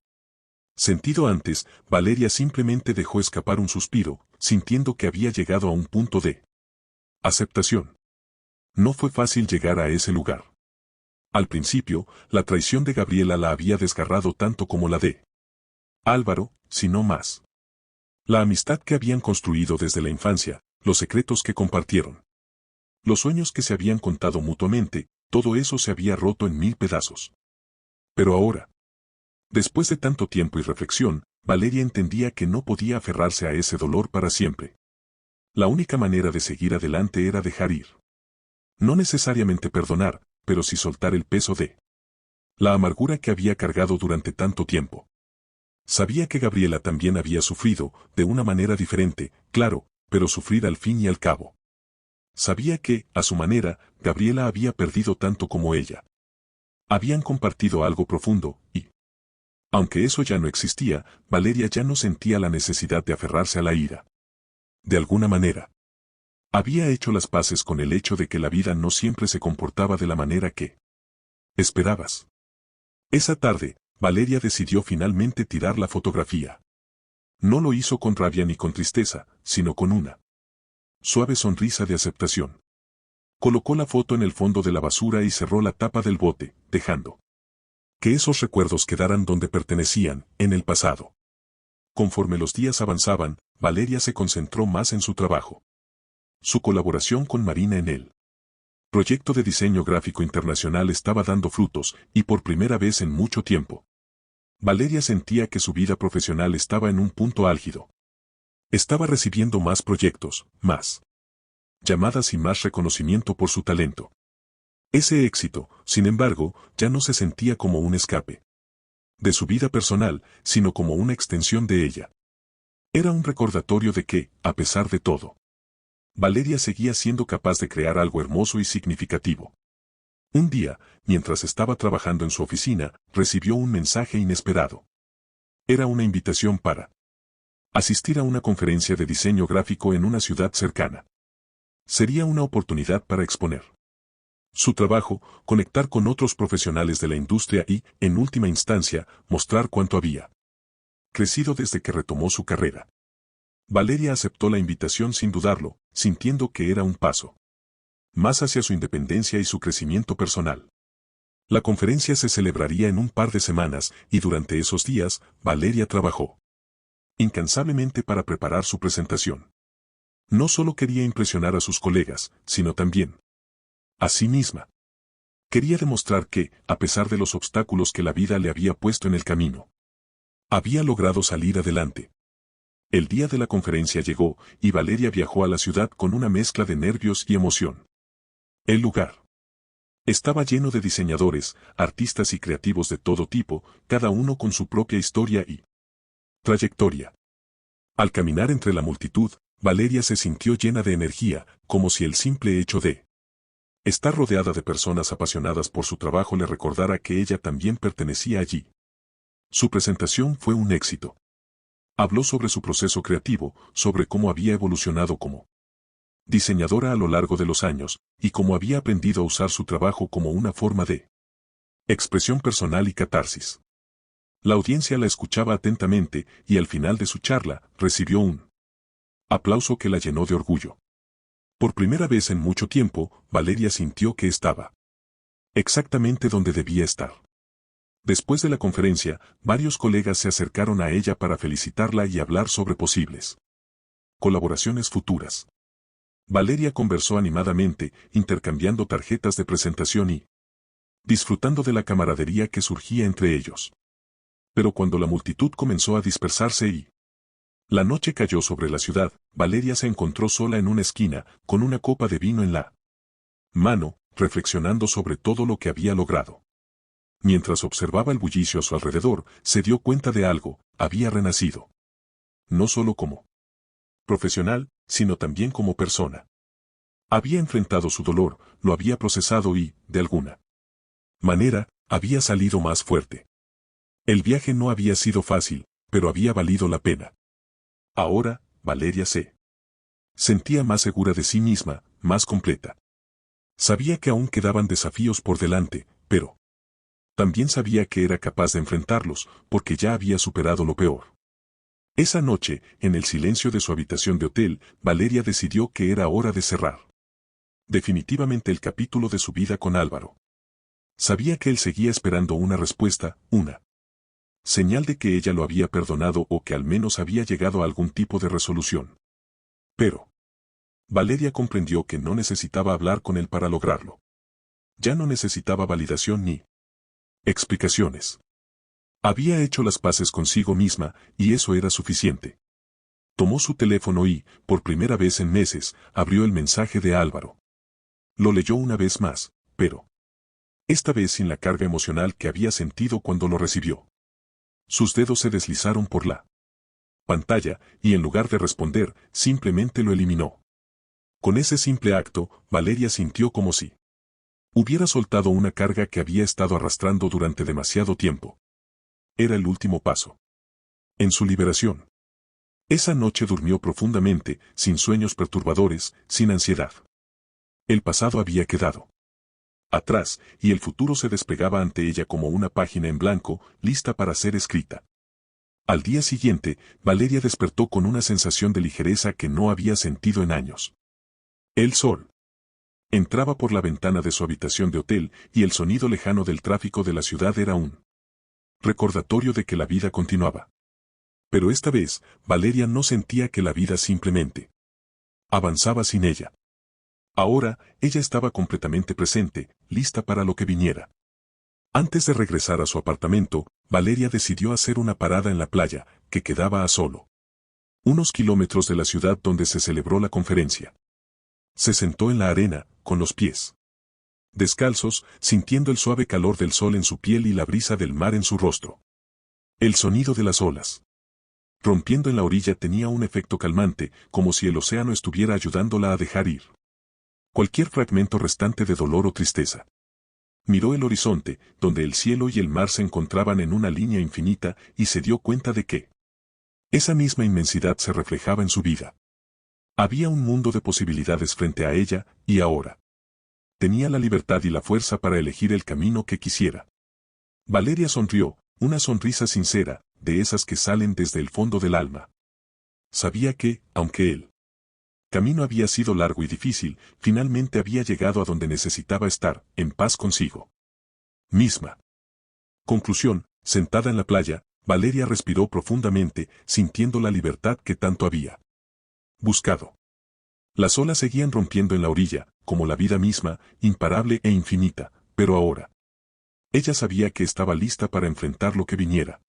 A: sentido antes, Valeria simplemente dejó escapar un suspiro, sintiendo que había llegado a un punto de aceptación. No fue fácil llegar a ese lugar. Al principio, la traición de Gabriela la había desgarrado tanto como la de Álvaro, si no más. La amistad que habían construido desde la infancia, los secretos que compartieron, los sueños que se habían contado mutuamente, todo eso se había roto en 1000 pedazos. Pero ahora, después de tanto tiempo y reflexión, Valeria entendía que no podía aferrarse a ese dolor para siempre. La única manera de seguir adelante era dejar ir. No necesariamente perdonar, pero sí soltar el peso de la amargura que había cargado durante tanto tiempo. Sabía que Gabriela también había sufrido, de una manera diferente, claro, pero sufrir al fin y al cabo. Sabía que, a su manera, Gabriela había perdido tanto como ella. Habían compartido algo profundo, y aunque eso ya no existía, Valeria ya no sentía la necesidad de aferrarse a la ira. De alguna manera, había hecho las paces con el hecho de que la vida no siempre se comportaba de la manera que esperabas. Esa tarde, Valeria decidió finalmente tirar la fotografía. No lo hizo con rabia ni con tristeza, sino con una suave sonrisa de aceptación. Colocó la foto en el fondo de la basura y cerró la tapa del bote, dejando que esos recuerdos quedaran donde pertenecían, en el pasado. Conforme los días avanzaban, Valeria se concentró más en su trabajo. Su colaboración con Marina en el proyecto de diseño gráfico internacional estaba dando frutos, y por primera vez en mucho tiempo. Valeria sentía que su vida profesional estaba en un punto álgido. Estaba recibiendo más proyectos, más llamadas y más reconocimiento por su talento. Ese éxito, sin embargo, ya no se sentía como un escape de su vida personal, sino como una extensión de ella. Era un recordatorio de que, a pesar de todo, Valeria seguía siendo capaz de crear algo hermoso y significativo. Un día, mientras estaba trabajando en su oficina, recibió un mensaje inesperado. Era una invitación para asistir a una conferencia de diseño gráfico en una ciudad cercana. Sería una oportunidad para exponer su trabajo, conectar con otros profesionales de la industria y, en última instancia, mostrar cuánto había crecido desde que retomó su carrera. Valeria aceptó la invitación sin dudarlo, sintiendo que era un paso más hacia su independencia y su crecimiento personal. La conferencia se celebraría en un par de semanas, y durante esos días, Valeria trabajó incansablemente para preparar su presentación. No solo quería impresionar a sus colegas, sino también a sí misma. Quería demostrar que, a pesar de los obstáculos que la vida le había puesto en el camino, había logrado salir adelante. El día de la conferencia llegó, y Valeria viajó a la ciudad con una mezcla de nervios y emoción. El lugar estaba lleno de diseñadores, artistas y creativos de todo tipo, cada uno con su propia historia y trayectoria. Al caminar entre la multitud, Valeria se sintió llena de energía, como si el simple hecho de estar rodeada de personas apasionadas por su trabajo le recordara que ella también pertenecía allí. Su presentación fue un éxito. Habló sobre su proceso creativo, sobre cómo había evolucionado como diseñadora a lo largo de los años, y cómo había aprendido a usar su trabajo como una forma de expresión personal y catarsis. La audiencia la escuchaba atentamente, y al final de su charla, recibió un aplauso que la llenó de orgullo. Por primera vez en mucho tiempo, Valeria sintió que estaba exactamente donde debía estar. Después de la conferencia, varios colegas se acercaron a ella para felicitarla y hablar sobre posibles colaboraciones futuras. Valeria conversó animadamente, intercambiando tarjetas de presentación y disfrutando de la camaradería que surgía entre ellos. Pero cuando la multitud comenzó a dispersarse y la noche cayó sobre la ciudad, Valeria se encontró sola en una esquina, con una copa de vino en la mano, reflexionando sobre todo lo que había logrado. Mientras observaba el bullicio a su alrededor, se dio cuenta de algo: había renacido. No solo como profesional, sino también como persona. Había enfrentado su dolor, lo había procesado y, de alguna manera, había salido más fuerte. El viaje no había sido fácil, pero había valido la pena. Ahora, Valeria se sentía más segura de sí misma, más completa. Sabía que aún quedaban desafíos por delante, pero también sabía que era capaz de enfrentarlos, porque ya había superado lo peor. Esa noche, en el silencio de su habitación de hotel, Valeria decidió que era hora de cerrar definitivamente el capítulo de su vida con Álvaro. Sabía que él seguía esperando una respuesta, una señal de que ella lo había perdonado o que al menos había llegado a algún tipo de resolución. Pero Valeria comprendió que no necesitaba hablar con él para lograrlo. Ya no necesitaba validación ni explicaciones. Había hecho las paces consigo misma, y eso era suficiente. Tomó su teléfono y, por primera vez en meses, abrió el mensaje de Álvaro. Lo leyó una vez más, pero esta vez sin la carga emocional que había sentido cuando lo recibió. Sus dedos se deslizaron por la pantalla, y en lugar de responder, simplemente lo eliminó. Con ese simple acto, Valeria sintió como si hubiera soltado una carga que había estado arrastrando durante demasiado tiempo. Era el último paso en su liberación. Esa noche durmió profundamente, sin sueños perturbadores, sin ansiedad. El pasado había quedado atrás, y el futuro se desplegaba ante ella como una página en blanco, lista para ser escrita. Al día siguiente, Valeria despertó con una sensación de ligereza que no había sentido en años. El sol entraba por la ventana de su habitación de hotel, y el sonido lejano del tráfico de la ciudad era un recordatorio de que la vida continuaba. Pero esta vez, Valeria no sentía que la vida simplemente Avanzaba sin ella. Ahora, ella estaba completamente presente, lista para lo que viniera. Antes de regresar a su apartamento, Valeria decidió hacer una parada en la playa, que quedaba a solo unos kilómetros de la ciudad donde se celebró la conferencia. Se sentó en la arena, con los pies descalzos, sintiendo el suave calor del sol en su piel y la brisa del mar en su rostro. El sonido de las olas rompiendo en la orilla tenía un efecto calmante, como si el océano estuviera ayudándola a dejar ir cualquier fragmento restante de dolor o tristeza. Miró el horizonte, donde el cielo y el mar se encontraban en una línea infinita, y se dio cuenta de que esa misma inmensidad se reflejaba en su vida. Había un mundo de posibilidades frente a ella, y ahora tenía la libertad y la fuerza para elegir el camino que quisiera. Valeria sonrió, una sonrisa sincera, de esas que salen desde el fondo del alma. Sabía que, aunque el camino había sido largo y difícil, finalmente había llegado a donde necesitaba estar, en paz consigo misma. Conclusión, sentada en la playa, Valeria respiró profundamente, sintiendo la libertad que tanto había buscado. Las olas seguían rompiendo en la orilla, como la vida misma, imparable e infinita, pero ahora ella sabía que estaba lista para enfrentar lo que viniera.